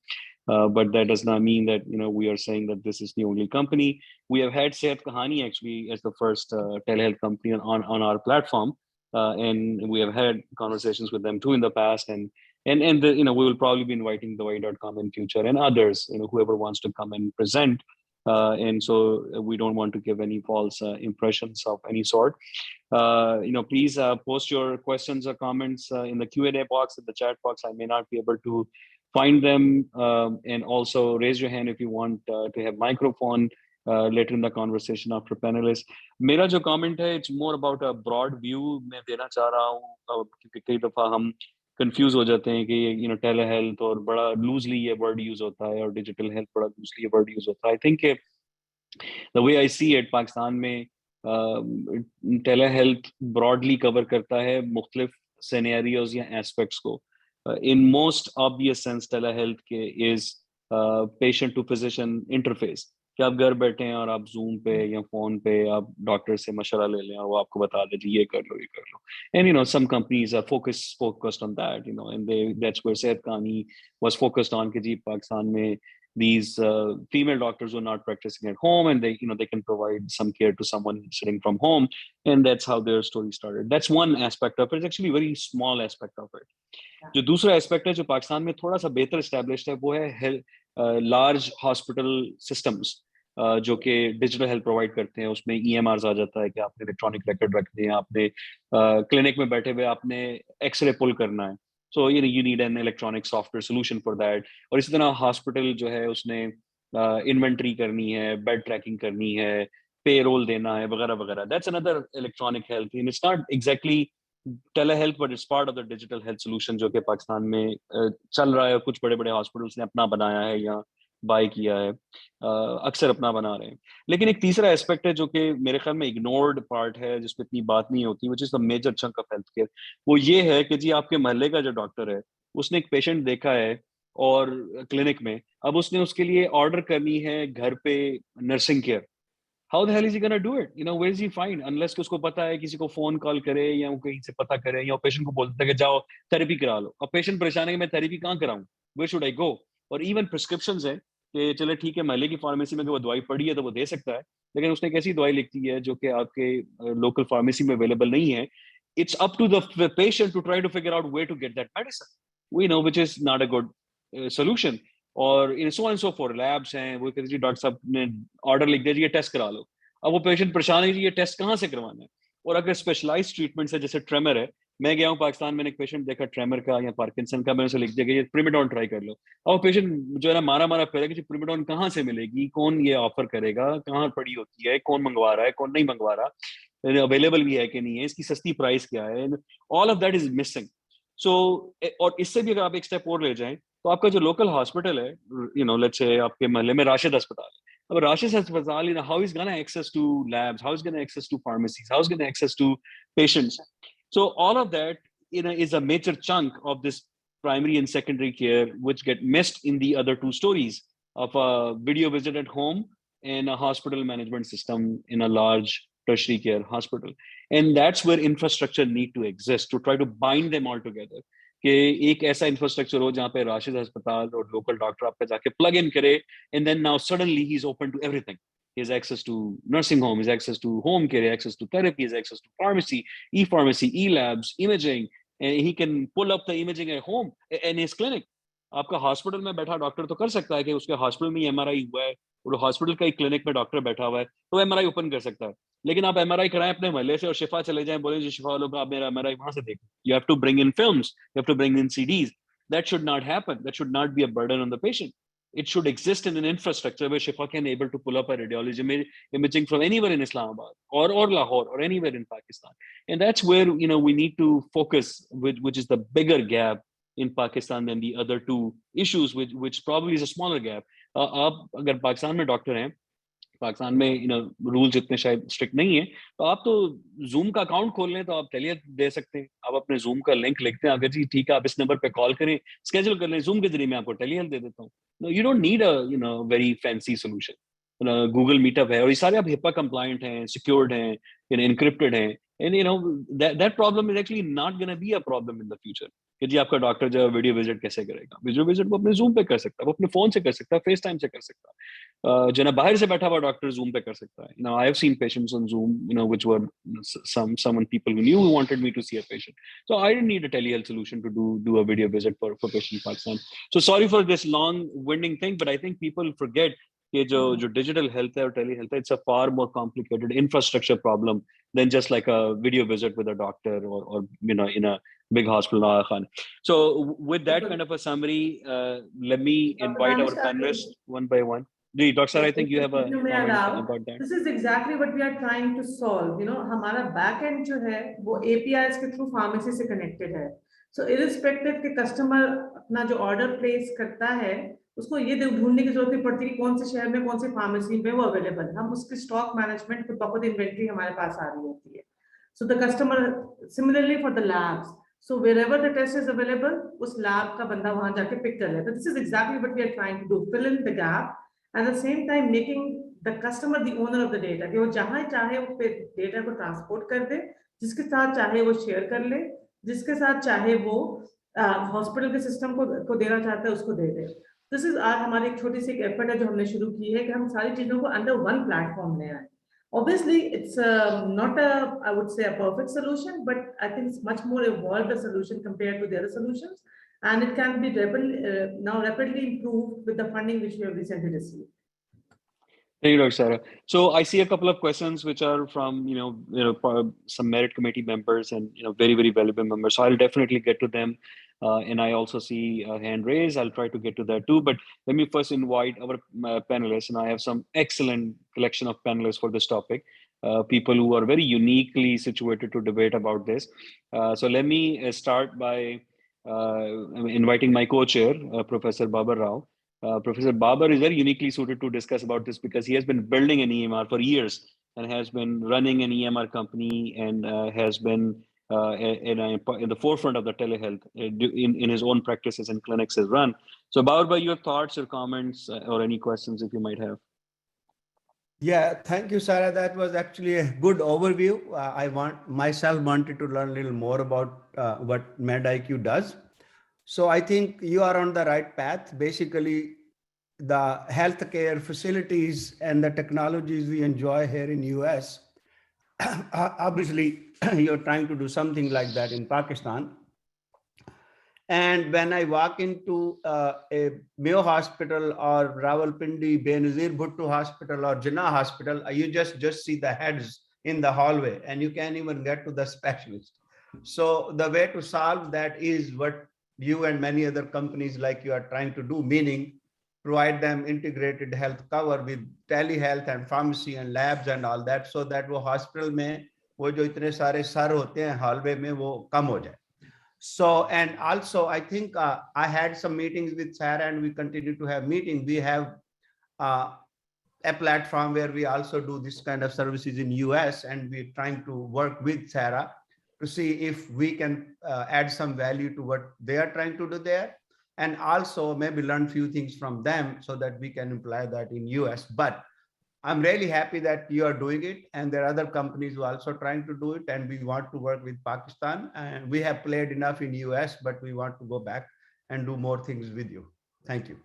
but that does not mean that we are saying that this is the only company. We have had Sehat Kahani actually as the first telehealth company on our platform, and we have had conversations with them too in the past, and we will probably be inviting the Y.com in future and others, whoever wants to come and present. And so we don't want to give any false impressions of any sort. Please post your questions or comments in the Q&A box, in the chat box. I may not be able to find them, and also raise your hand if you want to have microphone later in the conversation after panelists. मेरा जो comment है, it's more about a broad view मैं देना चाह रहा हूँ, क्योंकि कई दफा हम कंफ्यूज हो जाते हैं कि टेली हेल्थ और बड़ा लूजली ये वर्ड यूज होता है और डिजिटल हेल्थ बड़ा लूजली ये वर्ड यूज होता है. I think the way I see it, Pakistan में टेली हेल्थ ब्रॉडली कवर करता है मुख्तलिफ सिनेरियोज या एस्पेक्ट्स को. In most obvious sense, telehealth is patient to physician interface. कि आप घर बैठे हैं और आप जूम पे या फोन पे आप डॉक्टर से मशवरा ले लें और वो आपको बता दे जी ये कर लो ये कर लो. And some companies are focused on that, and that's where Said Khani was focused on कि जी पाकिस्तान में these female doctors who are not practicing at home, and they can provide some care to someone sitting from home, and that's how their story started. That's one aspect of it. It's actually a very small aspect of it. जो दूसरा aspect है जो पाकिस्तान में थोड़ा सा बेहतर established है वो है लार्ज हॉस्पिटल सिस्टम्स जो कि डिजिटल हेल्थ प्रोवाइड करते हैं. उसमें EMRs आ जाता है कि आपने इलेक्ट्रॉनिक रिकॉर्ड रखने हैं, आपने क्लिनिक में बैठे हुए आपने एक्सरे पुल करना है. सो you need an electronic software solution for that. और इसी तरह हॉस्पिटल जो है उसने इन्वेंट्री करनी है, बेड ट्रैकिंग करनी है, पेरोल देना है वगैरह वगैरह. That's another electronic health. It's not exactly telehealth, but it's part of the digital health solution जो कि पाकिस्तान में चल रहा है. कुछ बड़े बड़े हॉस्पिटल्स ने अपना बनाया है या बाय किया है, अक्सर अपना बना रहे हैं. लेकिन एक तीसरा एस्पेक्ट है जो कि मेरे ख्याल में इग्नोर्ड पार्ट है, जिस पे इतनी बात नहीं होती, which is the major chunk of healthcare. वो ये है कि जी आपके मोहल्ले का जो डॉक्टर है उसने एक पेशेंट देखा है और क्लिनिक में, अब उसने उसके लिए ऑर्डर करनी है घर पे nursing care. How the hell is he going to do it? Where is he find? Unless कि उसको पता है किसी को फोन कॉल करे या वो कहीं से पता करे या पेशेंट को बोलता है कि जाओ थेरेपी करा लो. अब पेशेंट परेशान है कि मैं थेरेपी कहाँ कराऊं, where should I go? और इवन प्रिस्क्रिप्शंस है कि चले ठीक है महल्ले की फार्मेसी में वो दवाई पड़ी है तो वो दे सकता है, लेकिन उसने एक ऐसी दवाई लिखती है जो कि आपके लोकल फार्मेसी में अवेलेबल नहीं है. It's up to the patient to try to figure out where to get that medicine. We know which is not a good solution. और so and so for labs हैं, वो कहते जी doctor साहब ने order लिख दिया जी ये टेस्ट करा लो. अब वो पेशेंट परेशान है जी ये टेस्ट कहाँ से करवाना है. और अगर स्पेशलाइज्ड ट्रीटमेंट है जैसे ट्रेमर है, मैं गया हूँ पाकिस्तान, मैंने एक पेशेंट देखा ट्रेमर का या पार्किंसन का, मैंने उसे लिख दिया कि ये प्रिमेडोन ट्राई कर लो. अब वो पेशेंट जो है ना मारा मारा फिर कि प्रिमेडोन कहाँ से मिलेगी, कौन ये ऑफर करेगा, कहाँ पड़ी होती है, कौन मंगवा रहा है, कौन नहीं मंगवा रहा, अवेलेबल भी है कि नहीं है, इसकी सस्ती प्राइस क्या है. All of that is missing. So और इससे भी अगर आप एक स्टेप और ले जाएं तो आपका जो लोकल हॉस्पिटल है, लेट्स से आपके मोहल्ले में राशिद अस्पताल है. अब राशिद अस्पताल, how is gonna access to labs, how is gonna access to pharmacies, how is gonna access to patients. So all of that is a major chunk of this primary and secondary care which get missed in the other two stories of a video visit at home and a hospital management system in a large tertiary care hospital. And that's where infrastructure need to exist to try to bind them all together. कि एक ऐसा infrastructure हो जहाँ पे राशिद अस्पताल और local doctor आपका जाके प्लग इन करे, and then now suddenly he is open to everything. He has access to nursing home, he has access to home care, he has access to therapy, he has access to pharmacy, e-pharmacy, e-labs, imaging, and he can pull up the imaging at home in his clinic. आपका hospital में बैठा doctor तो कर सकता है कि उसके hospital में MRI हुआ है और हॉस्पिटल का एक क्लिनिक में डॉक्टर बैठा हुआ है तो MRI ओपन कर सकता है. लेकिन आप MRI कराएं अपने महल्ले से और शिफा चले जाएं, बोले जी शिफा वालों का आप मेरा MRI वहां से देखो. You have to bring in films, you have to bring in CDs. That should not happen. That should not be a burden on the patient. It should exist in an infrastructure where Shifa can able to pull up a radiology imaging from anywhere in Islamabad or Lahore or anywhere in Pakistan. And that's where we need to focus, which is the bigger gap in Pakistan than the other two issues, which probably is a smaller gap. आप अगर पाकिस्तान में doctor हैं पाकिस्तान में rules इतने शायद strict नहीं है, तो आप तो जूम का अकाउंट खोल लें तो आप टेली हेल्थ दे सकते हैं। आप अपने जूम का लिंक लिखते हैं, अगर जी ठीक है आप इस नंबर पे कॉल करें, स्केड्यूल कर लें, जूम के जरिए मैं आपको टेली हेल्थ दे देता हूँ। You don't need a very fancy solution. Google meetup है और ये सारे आप हिप्पा कंप्लायंट हैं, सिक्योर्ड हैं, इनक्रिप्टेड हैं, and that problem is actually not going to be a problem in the future। कि जी आपका डॉक्टर जो वीडियो विजिट कैसे करेगा? वीडियो विजिट वो अपने जूम पे कर सकता है, वो अपने फोन से कर सकता है, फेस टाइम से कर सकता है। जो ना बाहर से बैठा हुआ डॉक्टर जूम पे कर सकता है। I have seen patients on Zoom, which were some people who knew who wanted me to see a patient. So I didn't need a telehealth solution to do a video visit for patient in Pakistan. So sorry for this long-winding thing, but I think people forget कि जो digital health है और telehealth है, it's a far more complicated infrastructure problem than just like a video visit with a doctor or in a big hospital. So with that kind of a summary, let me invite our panelists one by one. Dr. Sarah, I think you have a comment about that. This is exactly what we are trying to solve. हमारा back end जो है वो APIs के through pharmacy से connected है. So irrespective के customer अपना जो order place करता है, उसको ये ढूंढने की जरूरत नहीं पड़ती कि कौन से शहर में कौन से फार्मेसी में वो अवेलेबल है। हम उसके स्टॉक मैनेजमेंट को बहुत इन्वेंट्री हमारे पास आ रही होती है। So the customer, similarly for the labs, so wherever the test is available, उस lab का बंदा वहां जाके pick कर लेता है। This is exactly what we are trying to do, fill in the gap, at the same time making the customer the owner of the data, कि वो जहां चाहे वो data को transport कर दे, जिसके साथ चाहे वो share कर ले, जिसके साथ चाहे वो हॉस्पिटल के सिस्टम को देना चाहता है उसको दे दे। दिस इज आज हमारी एक छोटी सी एफर्ट है जो हमने शुरू की है कि हम सारी चीजों को अंडर वन प्लेटफॉर्म ले आए। Obviously, it's not I would say, a perfect solution, but I think it's much more evolved a solution compared to the other solutions, and it can be now rapidly improved with the funding which we have recently received. Thank you, Dr. Sarah. So I see a couple of questions which are from some merit committee members and very, very valuable members. So I'll definitely get to them. And I also see a hand raised. I'll try to get to that too. But let me first invite our panelists, and I have some excellent collection of panelists for this topic. People who are very uniquely situated to debate about this. So let me start by inviting my co-chair, Professor Babar Rao. Professor Babar is very uniquely suited to discuss about this because he has been building an EMR for years and has been running an EMR company and has been in the forefront of the telehealth in his own practices and clinics has run. So Babar, your thoughts or comments or any questions if you might have. Yeah, thank you, Sarah. That was actually a good overview. I wanted to learn a little more about what medIQ does. So I think you are on the right path. Basically, the healthcare facilities and the technologies we enjoy here in US, obviously you're trying to do something like that in Pakistan. And when I walk into a Mayo Hospital or Rawalpindi, Benazir Bhutto Hospital or Jinnah Hospital, you just see the heads in the hallway and you can't even get to the specialist. So the way to solve that is what you and many other companies like you are trying to do, meaning provide them integrated health cover with telehealth and pharmacy and labs and all that, so that वो hospital में वो जो इतने सारे sir होते हैं hallway में वो कम हो जाए. So, and also I think I had some meetings with Sarah and we continue to have meetings. We have a platform where we also do this kind of services in US, and we're trying to work with Sarah to see if we can add some value to what they are trying to do there, and also maybe learn few things from them so that we can apply that in US. But I'm really happy that you are doing it, and there are other companies who are also trying to do it, and we want to work with Pakistan, and we have played enough in US, but we want to go back and do more things with you. Thank you.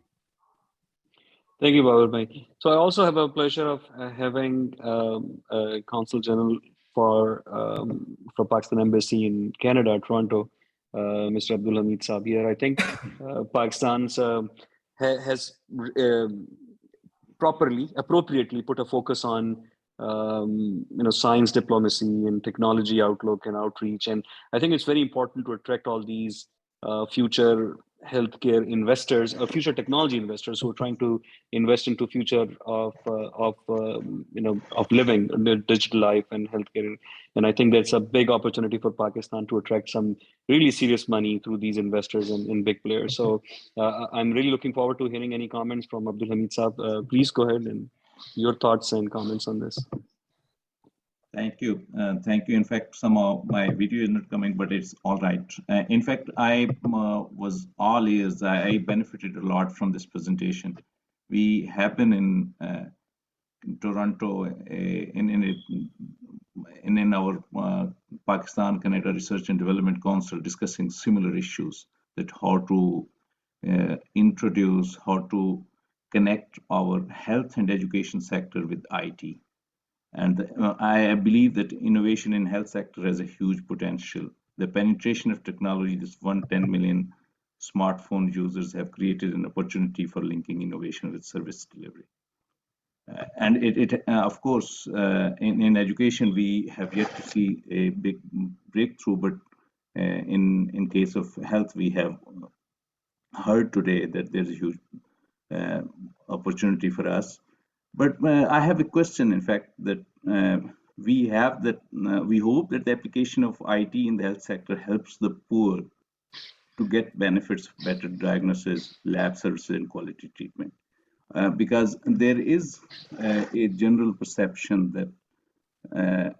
Thank you, Babar Bhai. So I also have a pleasure of having a Consul General for Pakistan Embassy in Canada, Toronto, Mr. Abdul Hamid Saab here. I think Pakistan's has appropriately put a focus on science diplomacy and technology outlook and outreach, and I think it's very important to attract all these future healthcare investors or future technology investors who are trying to invest into future of living the digital life and healthcare. And I think that's a big opportunity for Pakistan to attract some really serious money through these investors and big players. So I'm really looking forward to hearing any comments from Abdul Hamid Saab. Please go ahead and your thoughts and comments on this. Thank you. Thank you. In fact, some of my video is not coming, but it's all right. In fact, I was all ears. I benefited a lot from this presentation. We have been in Toronto in our Pakistan Canada Research and Development Council discussing similar issues, that how to introduce, how to connect our health and education sector with IT. And I believe that innovation in health sector has a huge potential. The penetration of technology, this 110 million smartphone users have created an opportunity for linking innovation with service delivery. And of course, in education, we have yet to see a big breakthrough, but in case of health, we have heard today that there's a huge opportunity for us. But I have a question, in fact, that we hope that the application of IT in the health sector helps the poor to get benefits of better diagnosis, lab services, and quality treatment. Because there is a general perception that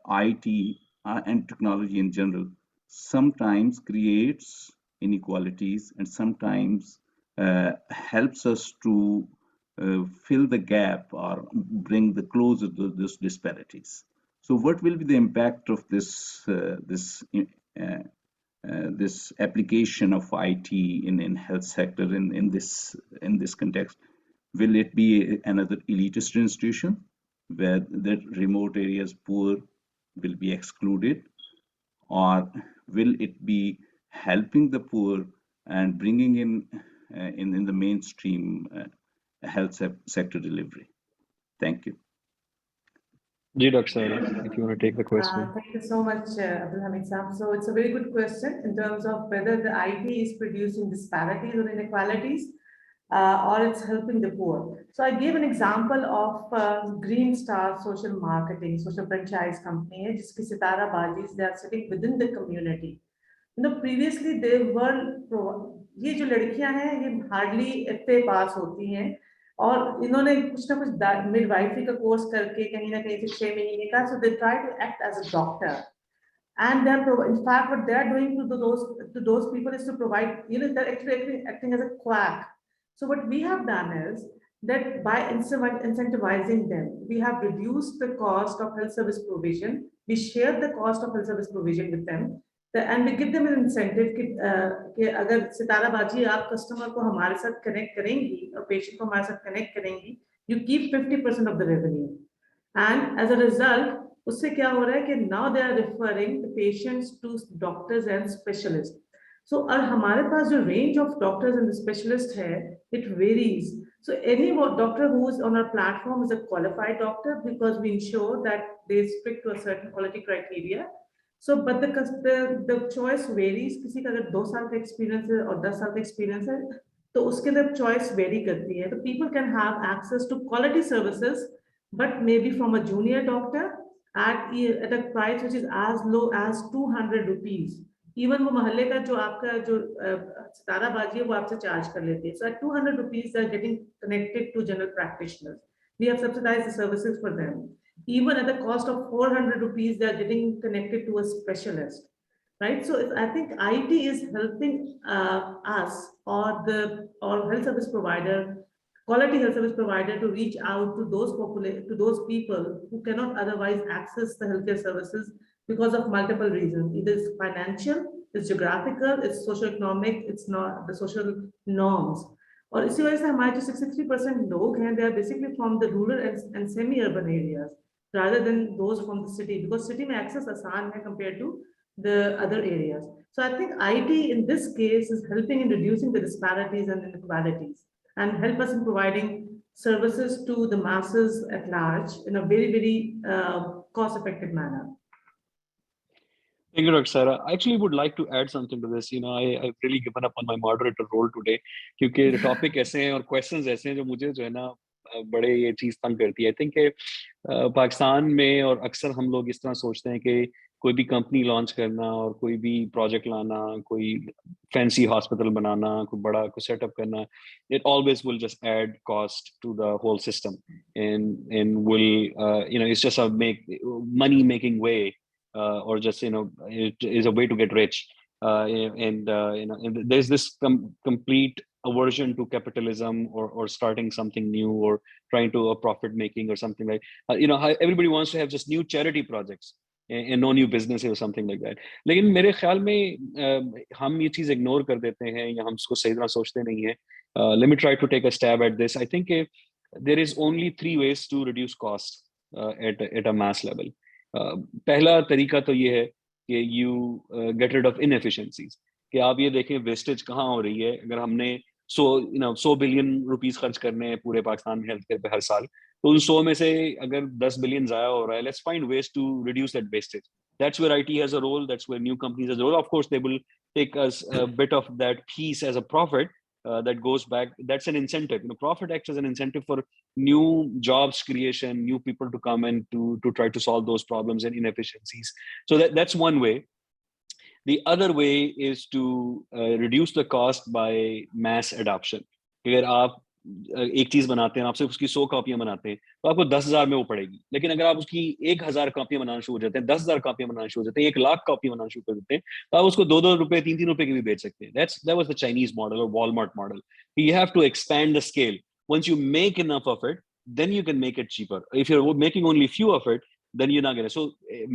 IT and technology in general sometimes creates inequalities and sometimes helps us to fill the gap or bring the closer to those disparities. So what will be the impact of this application of IT in health sector in this context? Will it be another elitist institution where the remote areas poor will be excluded, or will it be helping the poor and bringing in the mainstream health sector delivery? Thank you. Dr. Saira, if you want to take the question. Thank you so much, Abdul Hamid Saab. So it's a very good question in terms of whether the IT is producing disparities or inequalities, or it's helping the poor. So I gave an example of Green Star Social Marketing, social franchise company, जिसकी सितारा बाजीज, they are sitting within the community. You know, previously they were, ये जो लड़कियां हैं ये hardly FA पास होती हैं और इन्होंने कुछ ना कुछ midwifery का कोर्स करके कहीं ना कहीं से 6 महीने का, so they try to act as a doctor. And then, in fact, what they are doing to those people is to provide, you know, they're actually acting as a quack. So what we have done is that by incentivizing them, we have reduced the cost of health service provision. We share the cost of health service provision with them, and we give them an incentive कि अगर सितारा बाजी आप customer को हमारे साथ connect करेंगी और patient को हमारे साथ कनेक्ट करेंगी, you keep 50% of the revenue. And as a result, उससे क्या हो रहा है कि now they are referring the patients to doctors and specialists. So और हमारे पास जो range of doctors and the specialists है, it varies. So any doctor who is on our platform is a qualified doctor because we ensure that they stick to a certain quality criteria. So, but the choice varies. किसी का अगर 2 साल का experience है और 10 साल का experience है, तो उसके अंदर choice vary करती है. So people can have access to quality services, but maybe from a junior doctor at a price which is as low as 200 rupees. Even वो महल्ले का जो आपका जो सितारा बाजी है वो आपसे charge कर लेते हैं. So at 200 rupees they are getting connected to general practitioners. We have subsidized the services for them. Even at the cost of 400 rupees, they are getting connected to a specialist, right? So I think IT is helping us or health service provider, quality health service provider, to reach out to those people who cannot otherwise access the healthcare services because of multiple reasons. It is financial, it's geographical, it's socioeconomic, it's not the social norms. और इसी वजह से हमारे जो 63% लोग हैं, they are basically from the rural and semi-urban areas rather than those from the city, because city में access आसान है compared to the other areas. So I think IT in this case is helping in reducing the disparities and inequalities and help us in providing services to the masses at large in a very, very cost-effective manner. Thank you, Dr. Saira. I actually would like to add something to this. You know, I've really given up on my moderator role today क्योंकि topic ऐसे हैं और questions ऐसे हैं जो मुझे जो है ना बड़े ये चीज तंग करती है. I think पाकिस्तान में और अक्सर हम लोग इस तरह सोचते हैं कि कोई भी कंपनी लॉन्च करना और कोई भी प्रोजेक्ट लाना, कोई फैंसी हॉस्पिटल बनाना, कोई बड़ा कोई सेटअप करना, it always will just add cost to the whole system, and will it's just a money making way, or just it is a way to get rich, and there's this complete aversion to capitalism, or starting something new, or trying to a profit making or something like how everybody wants to have just new charity projects and no new business or something like that. लेकिन मेरे ख्याल में हम ये चीज ignore कर देते हैं या हम इसको सही तरह सोचते नहीं हैं. Let me try to take a stab at this. I think there is only 3 ways to reduce cost at a mass level. पहला तरीका तो ये है कि you get rid of inefficiencies. कि आप ये देखें वेस्टेज कहाँ हो रही है. अगर हमने 100 बिलियन रुपीस खर्च करने हैं पूरे पाकिस्तान में हेल्थ केयर पे हर साल, तो उन 100 में से अगर 10 बिलियन जाया हो रहा है, let's find ways to reduce that wastage. That's where IT has a role. That's where new companies has a role. Of course, they will take us a bit of that piece as a profit that goes back. That's an incentive. Profit acts as an incentive for new jobs creation, new people to come and to try to solve those problems and inefficiencies. So that's one way. The other way is to reduce the cost by mass adoption. अगर आप एक चीज बनाते हैं, आप सिर्फ उसकी 100 कॉपियां बनाते हैं, तो आपको 10,000 में वो पड़ेगी. लेकिन अगर आप उसकी 1,000 कॉपियां बनाना शुरू हो जाते हैं, 10,000 कॉपियां बनाना शुरू हो जाते हैं, 1,00,000 कॉपियां बनाना शुरू कर देते हैं, तो आप उसको 2-2 रुपए 3-3 रुपए की भी बेच सकते हैं. That was the Chinese model or Walmart model. You have to expand the scale. Once you make enough of it, then you can make it cheaper. If you're making only few of it, then you're not gonna. So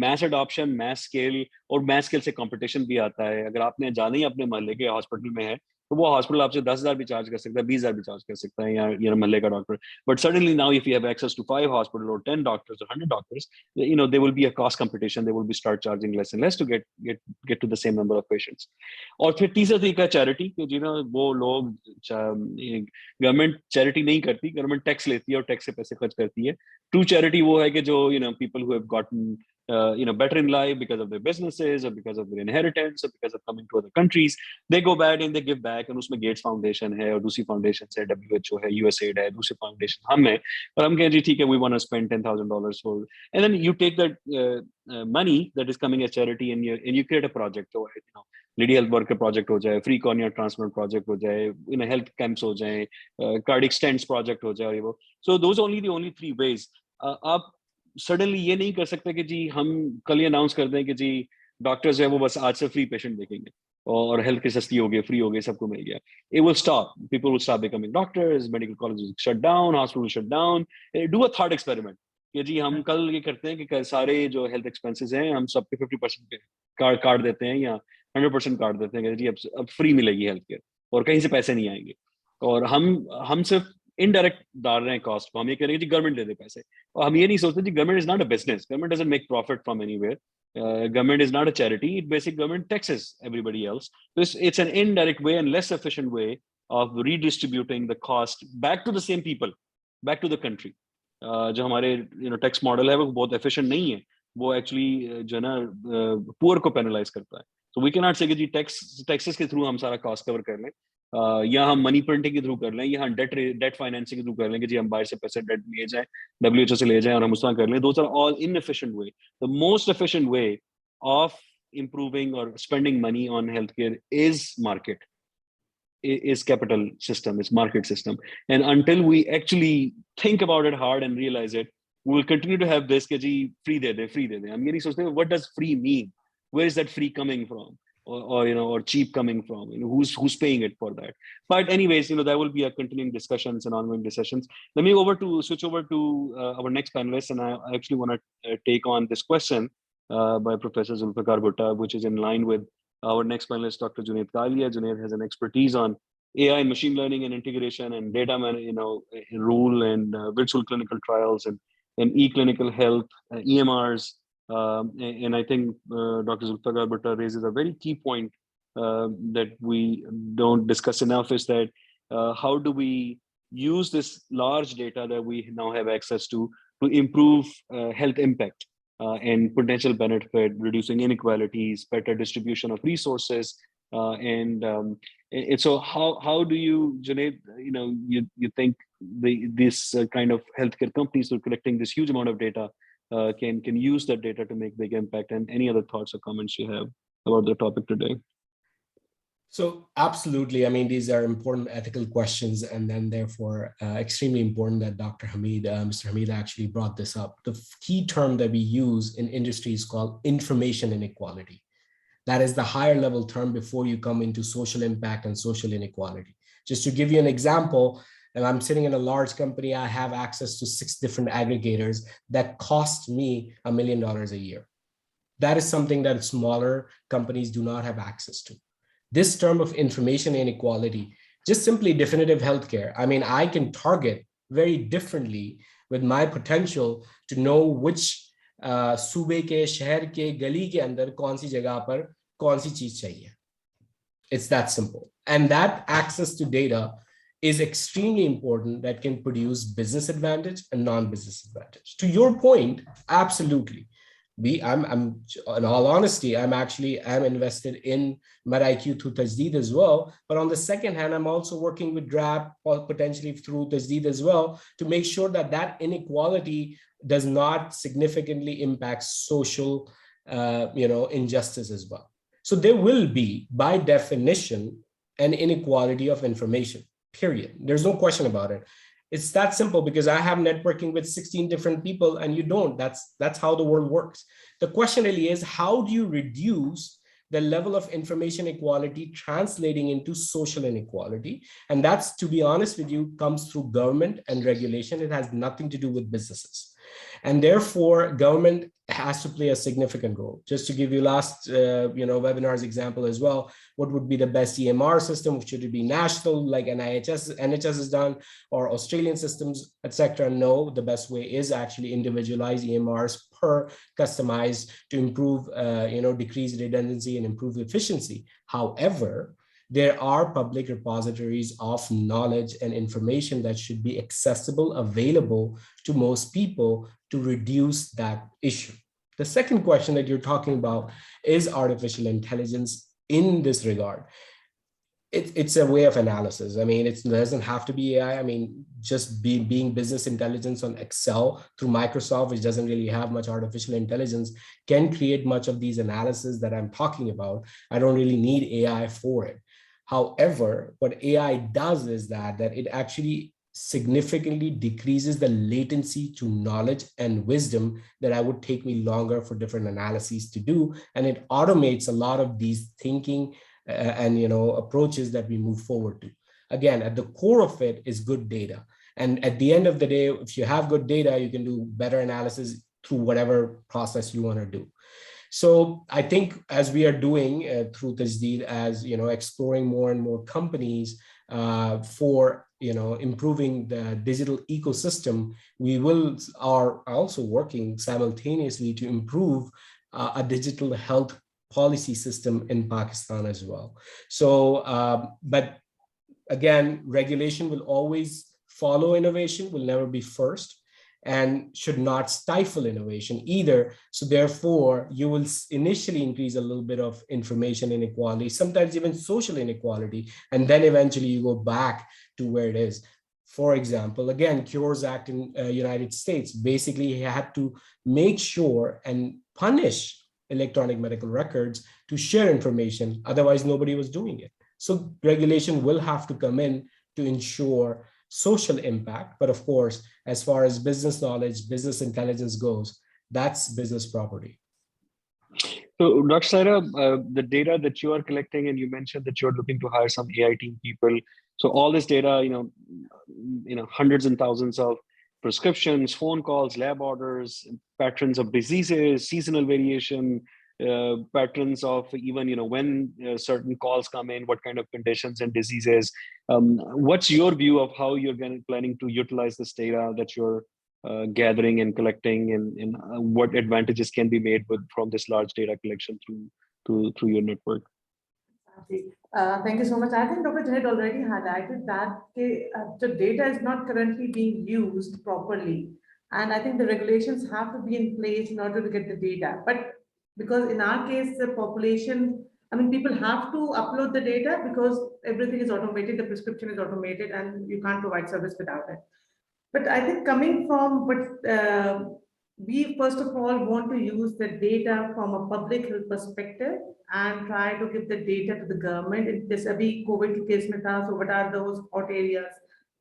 mass adoption, mass scale, और mass scale से competition भी आता है. अगर आपने जाना ही अपने मोहल्ले के हॉस्पिटल में है, तो वो हॉस्पिटल आपसे 10,000 भी चार्ज कर सकता है, 20,000 भी चार्ज कर सकता है, या महल्ले का doctor. But suddenly now if you have access to 5 hospital और 10 डॉक्टर्स और 100 doctors, there will be a cost competition. They will be start charging less and less to get to the same number of patients. और फिर तीसरा तरीका charity, कि वो लोग government charity नहीं करती, गवर्नमेंट टैक्स लेती है और टैक्स से पैसे खर्च करती है. ट्रू चैरिटी वो है कि जो people who have gotten better in life because of their businesses or because of their inheritance or because of coming to other countries, they go back and they give back. And उसमें Gates Foundation है और दूसरी foundations है, WHO है, USAID है, दूसरी foundation हम है, और हम कहें जी ठीक है, we want to spend $10,000 for, and then you take that money that is coming as charity and you create a project. So lady health worker project हो जाए, फ्री कॉर्निया ट्रांसप्लांट प्रोजेक्ट हो जाए, हेल्थ कैंप्स हो जाए, cardiac stents project हो जाए, वो. So those only 3 ways. आप सडनली ये नहीं कर सकते कि जी हम कल ही अनाउंस कर दें कि जी डॉक्टर्स है वो बस आज से फ्री पेशेंट देखेंगे और हेल्थ केयर सस्ती हो गई, फ्री हो गई, सबको मिल गया. It will stop. People will stop becoming doctors. Medical colleges shut down. Hospitals shut down. Do a thought experiment. कि जी हम कल ये करते हैं कि सारे जो हेल्थ एक्सपेंसेस हैं हम सबके 50% काट देते हैं या 100% काट देते हैं कि जी अब फ्री मिलेगी हेल्थ केयर और कहीं से पैसे नहीं आएंगे. और हम सिर्फ इनडायरेक्ट डाल रहे हैं कॉस्ट को. हम ये कह रहे हैं कि गवर्नमेंट दे दे पैसे, और हम ये नहीं सोचते कि government is not a business. Government doesn't make profit from anywhere. Government is not a charity. It basically government taxes everybody else. So it's an indirect way and less efficient way of redistributing the cost back to the same people, back to the country. जो हमारे tax model है वो बहुत efficient नहीं है. वो actually जो है ना पुअर को पेनलाइज करता है. सो वी कैन नॉट से कि जी टैक्सेस के थ्रू हम सारा कॉस्ट कवर कर लें, या हम मनी प्रिंटिंग के थ्रू कर लें, या हम डेट फाइनेंसिंग के थ्रू कर लें कि जी हम बाहर से पैसे डेट लिए जाएं, WHO से ले जाएं और हम उसका कर लें. Those are all inefficient way. The most efficient way of improving or spending money on healthcare is market, is capital system, is market system. And until we actually think about it hard and realize it, we will continue to have this कि जी free दे दे. हम ये नहीं सोचते what does free mean, where is that free coming from, or cheap coming from, who's paying it for that. But anyways, there will be a continuing discussions and ongoing discussions. Let me switch over to our next panelist, and I actually want to take on this question by Professor Zulfikar Bhutta, which is in line with our next panelist, Dr. Junaid Kalia. Junaid has an expertise on AI and machine learning and integration and data, rule and virtual clinical trials and e-clinical health, EMRs. And I think Dr. Zulfikar Bhutta raises a very key point that we don't discuss enough, is that how do we use this large data that we now have access to improve health impact and potential benefit, reducing inequalities, better distribution of resources, and so how do you, Junaid, you think this kind of healthcare companies are collecting this huge amount of data, can use that data to make big impact. And any other thoughts or comments you have about the topic today? So absolutely. I mean, these are important ethical questions, and then therefore extremely important that Mr. Hamid actually brought this up. The key term that we use in industry is called information inequality. That is the higher level term before you come into social impact and social inequality. Just to give you an example, and I'm sitting in a large company, I have access to 6 different aggregators that cost me $1 million a year. That is something that smaller companies do not have access to. This term of information inequality, just simply definitive healthcare. I mean, I can target very differently with my potential to know which सूबे के शहर के गली के अंदर कौन सी जगह पर कौन सी चीज चाहिए. It's that simple. And that access to data is extremely important, that can produce business advantage and non-business advantage. To your point, absolutely. I'm in all honesty, I'm invested in medIQ through Tajdeed as well. But on the second hand, I'm also working with DRAP potentially through Tajdeed as well to make sure that that inequality does not significantly impact social, injustice as well. So there will be, by definition, an inequality of information, period. There's no question about it. It's that simple, because I have networking with 16 different people and you don't. That's how the world works. The question really is, how do you reduce the level of information equality translating into social inequality? And that's, to be honest with you, comes through government and regulation. It has nothing to do with businesses. And therefore, government has to play a significant role. Just to give you last webinar's example as well, what would be the best EMR system? Should it be national, like NHS has done, or Australian systems, etc.? No, the best way is actually individualized EMRs per customized to improve, decrease redundancy and improve efficiency. However, there are public repositories of knowledge and information that should be accessible, available to most people to reduce that issue. The second question that you're talking about is artificial intelligence in this regard. It's a way of analysis. I mean, it doesn't have to be AI. I mean, just being business intelligence on Excel through Microsoft, which doesn't really have much artificial intelligence, can create much of these analysis that I'm talking about. I don't really need AI for it. However, what AI does is that it actually significantly decreases the latency to knowledge and wisdom that would take me longer for different analyses to do. And it automates a lot of these thinking and approaches that we move forward to. Again, at the core of it is good data. And at the end of the day, if you have good data, you can do better analysis through whatever process you want to do. So I think as we are doing through Tajdeed, as exploring more and more companies for improving the digital ecosystem, we are also working simultaneously to improve a digital health policy system in Pakistan as well. So, but again, regulation will always follow innovation, will never be first, and should not stifle innovation either. So therefore, you will initially increase a little bit of information inequality, sometimes even social inequality, and then eventually you go back to where it is. For example, again, Cures Act in United States basically had to make sure and punish electronic medical records to share information. Otherwise, nobody was doing it. So regulation will have to come in to ensure social impact. But of course, as far as business knowledge, business intelligence goes, that's business property. So, Dr. Saira, the data that you are collecting, and you mentioned that you're looking to hire some AI team people. So all this data, hundreds and thousands of prescriptions, phone calls, lab orders, patterns of diseases, seasonal variation, patterns of even when certain calls come in, what kind of conditions and diseases. What's your view of how you're planning to utilize this data that you're gathering and collecting, and what advantages can be made from this large data collection through your network? Thank you so much. I think Dr. Jahid already highlighted that the data is not currently being used properly. And I think the regulations have to be in place in order to get the data. But because in our case, the population, people have to upload the data because everything is automated, the prescription is automated, and you can't provide service without it. But I think coming from what we first of all want to use the data from a public health perspective and try to give the data to the government. In this abhi COVID के case में था, so what are those hot areas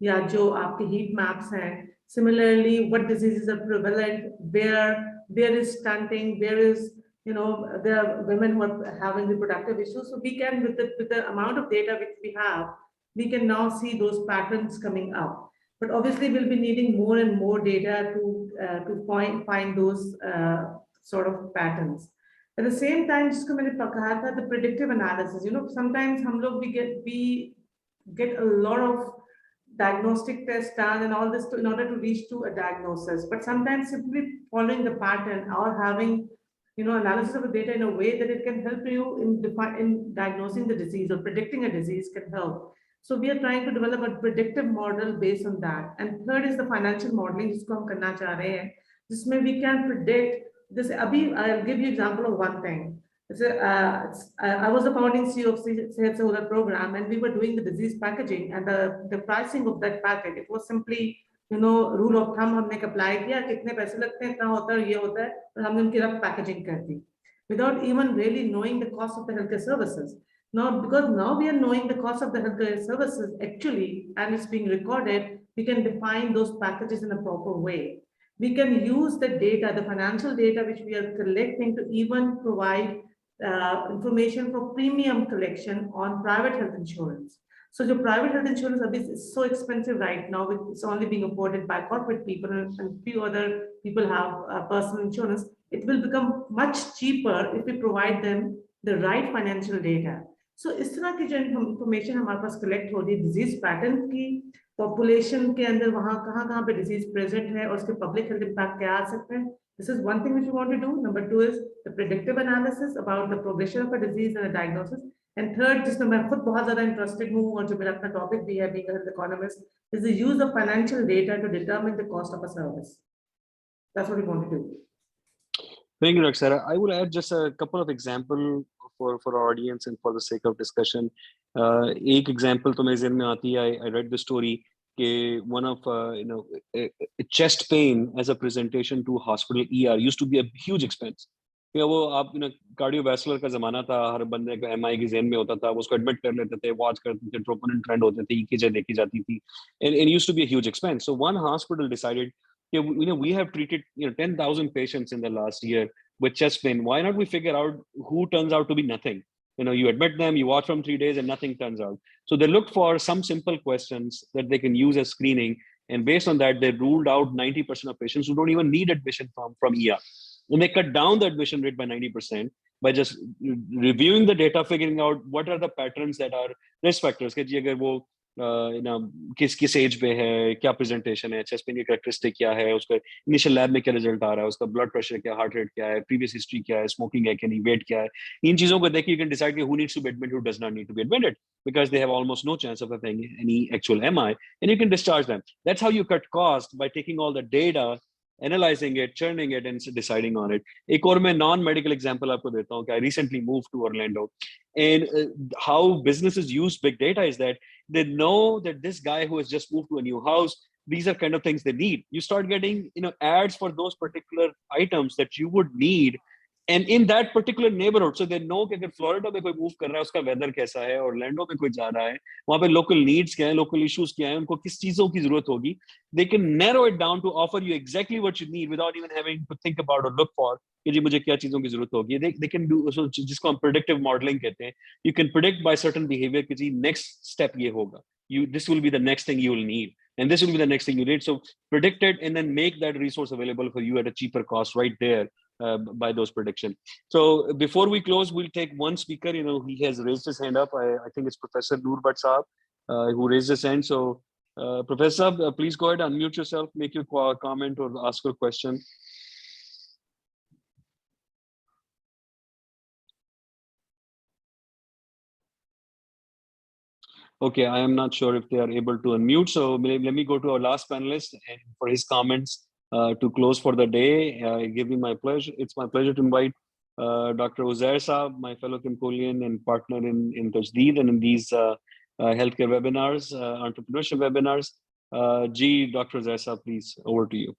या जो आपके heat maps हैं. Similarly, what diseases are prevalent, where there is stunting, there is, you know, there are women who are having reproductive issues. So we can, with the amount of data which we have, we can now see those patterns coming up. But obviously, we'll be needing more and more data to find those sort of patterns. At the same time, जिसको मैंने कहा था, the predictive analysis. You know, sometimes we get a lot of diagnostic tests done and all this in order to reach to a diagnosis. But sometimes simply following the pattern or having, you know, analysis of the data in a way that it can help you in diagnosing the disease or predicting a disease can help. So we are trying to develop a predictive model based on that. And third is the financial modeling, जिसको हम करना चाह रहे हैं, जिसमें we can predict this. I'll give you example of one thing. I was the founding CEO of Sehat Sahulat program, and we were doing the disease packaging and the pricing of that package. It was simply, you know, rule of thumb हमने apply किया, कितने पैसे लगते हैं, इतना होता है, ये होता है, और हमने उनकी रफ packaging कर दी, without even really knowing the cost of the healthcare services. Now, because now we are knowing the cost of the healthcare services actually, and it's being recorded, we can define those packages in a proper way. We can use the data, the financial data which we are collecting, to even provide information for premium collection on private health insurance. So the private health insurance is so expensive right now. It's only being afforded by corporate people, and few other people have personal insurance. It will become much cheaper if we provide them the right financial data. So इस तरह की जो information हमारे पास collect हो रही है disease pattern की, population के अंदर वहाँ कहाँ पे disease present है और उसके public health impact क्या आ सकते हैं. This is one thing which we want to do. Number two is the predictive analysis about the progression of a disease and a diagnosis. And third, जिसमें मैं खुद बहुत ज़्यादा interested हूँ और जो मेरा अपना topic भी है being a health economist, is the use of financial data to determine the cost of a service. That's what we want to do. Thank you, Dr. Sarah. I will add just a couple of examples for our audience and for the sake of discussion. एक example तो मेरे ज़हन में आती है. I read the story कि one of chest pain as a presentation to hospital ER used to be a huge expense. या वो आप cardiovascular का ज़माना था, हर बंदे को MI की ज़हन में होता था, वो उसको admit कर लेते थे, watch करते थे, troponin trend होते थे, EKG देखी जाती थी, and it used to be a huge expense. So one hospital decided, we have treated 10,000 patients in the last year with chest pain. Why not we figure out who turns out to be nothing? You admit them, you watch from 3 days, and nothing turns out. So they looked for some simple questions that they can use as screening, and based on that, they ruled out 90% of patients who don't even need admission from ER. And they cut down the admission rate by 90% by just reviewing the data, figuring out what are the patterns that are risk factors. कि जी अगर वो किस as पे है, क्या presentation है, chest pain की characteristic क्या है, उसका इनिशियल लैब में क्या रिजल्ट आ रहा है, उसका ब्लड प्रेशर क्या, हार्ट रेट क्या है, प्रीवियस हिस्ट्री क्या है, स्मोकिंग है कि नहीं, वेट क्या है, इन चीजों को देख के you can decide who needs to be admitted, who does not need to be admitted, because they have almost no chance of having any actual MI, and you can discharge them. That's how you cut cost, by taking all the data, analyzing it, churning it, and deciding on it. एक और मैं non-medical example आपको देता हूँ कि I recently moved to Orlando, and how businesses use big data is that they know that this guy who has just moved to a new house, these are kind of things they need. You start getting ads for those particular items that you would need, and in that particular neighborhood. So they know कि अगर Florida में कोई move कर रहा है, उसका weather कैसा है, ऑरलैंडो में कोई जा रहा है, वहाँ पे लोकल नीड्स क्या है, लोकल इश्यूज क्या है, उनको किस चीजों की जरूरत होगी. They can narrow it down to offer you exactly what you need without even having to think about or look for कि जी मुझे क्या चीजों की जरूरत होगी. They can do so, जिसको हम predictive modeling कहते हैं. You can predict by certain behavior कि जी next step ये होगा. This will be the next thing you will need, and this will be the next thing you need. So predict it and then make that resource available for you at a cheaper cost right there. By those predictions. So before we close, we'll take one speaker. He has raised his hand up. I think it's Professor Noor Bhatt Saab who raised his hand. So Professor, please go ahead, unmute yourself, make your comment or ask your question. Okay, I am not sure if they are able to unmute. So let me go to our last panelist and for his comments. To close for the day, it's my pleasure to invite Dr. Uzair Saab, my fellow Campbellian and partner in Tajdeed and in these healthcare webinars, entrepreneurship webinars. Dr. Uzair Saab, please, over to you.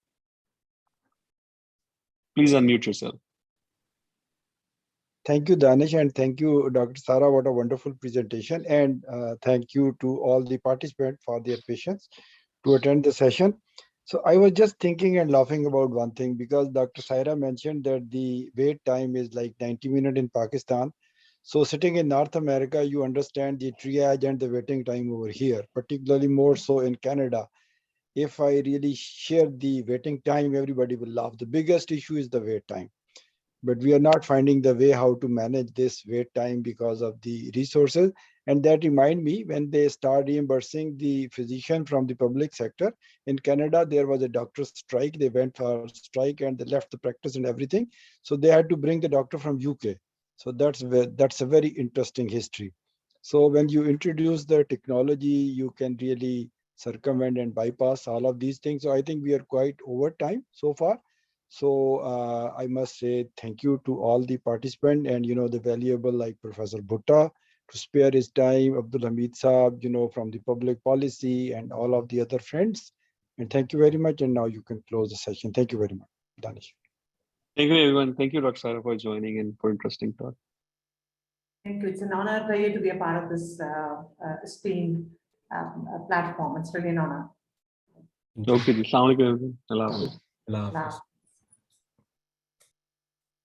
Please unmute yourself. Thank you, Danish, and thank you, Dr. Sarah. What a wonderful presentation. And thank you to all the participants for their patience to attend the session. So I was just thinking and laughing about one thing, because Dr. Saira mentioned that the wait time is like 90 minutes in Pakistan. So sitting in North America, you understand the triage and the waiting time over here, particularly more so in Canada. If I really share the waiting time, everybody will laugh. The biggest issue is the wait time. But we are not finding the way how to manage this wait time because of the resources. And that remind me, when they start reimbursing the physician from the public sector in Canada, there was a doctor's strike. They went for strike and they left the practice and everything. So they had to bring the doctor from UK. So that's a very interesting history. So when you introduce the technology, you can really circumvent and bypass all of these things. So I think we are quite over time so far. So I must say thank you to all the participants, and the valuable like Professor Bhutta to spare his time, Abdul Hamid Saab, from the public policy, and all of the other friends. And thank you very much. And now you can close the session. Thank you very much, Danish. Thank you, everyone. Thank you, Dr. Sarah, for joining and for interesting talk. Thank you. It's an honor for you to be a part of this esteemed platform. It's really an honor. Okay, Assalamu alaikum. Allah Hafiz. Allah Hafiz.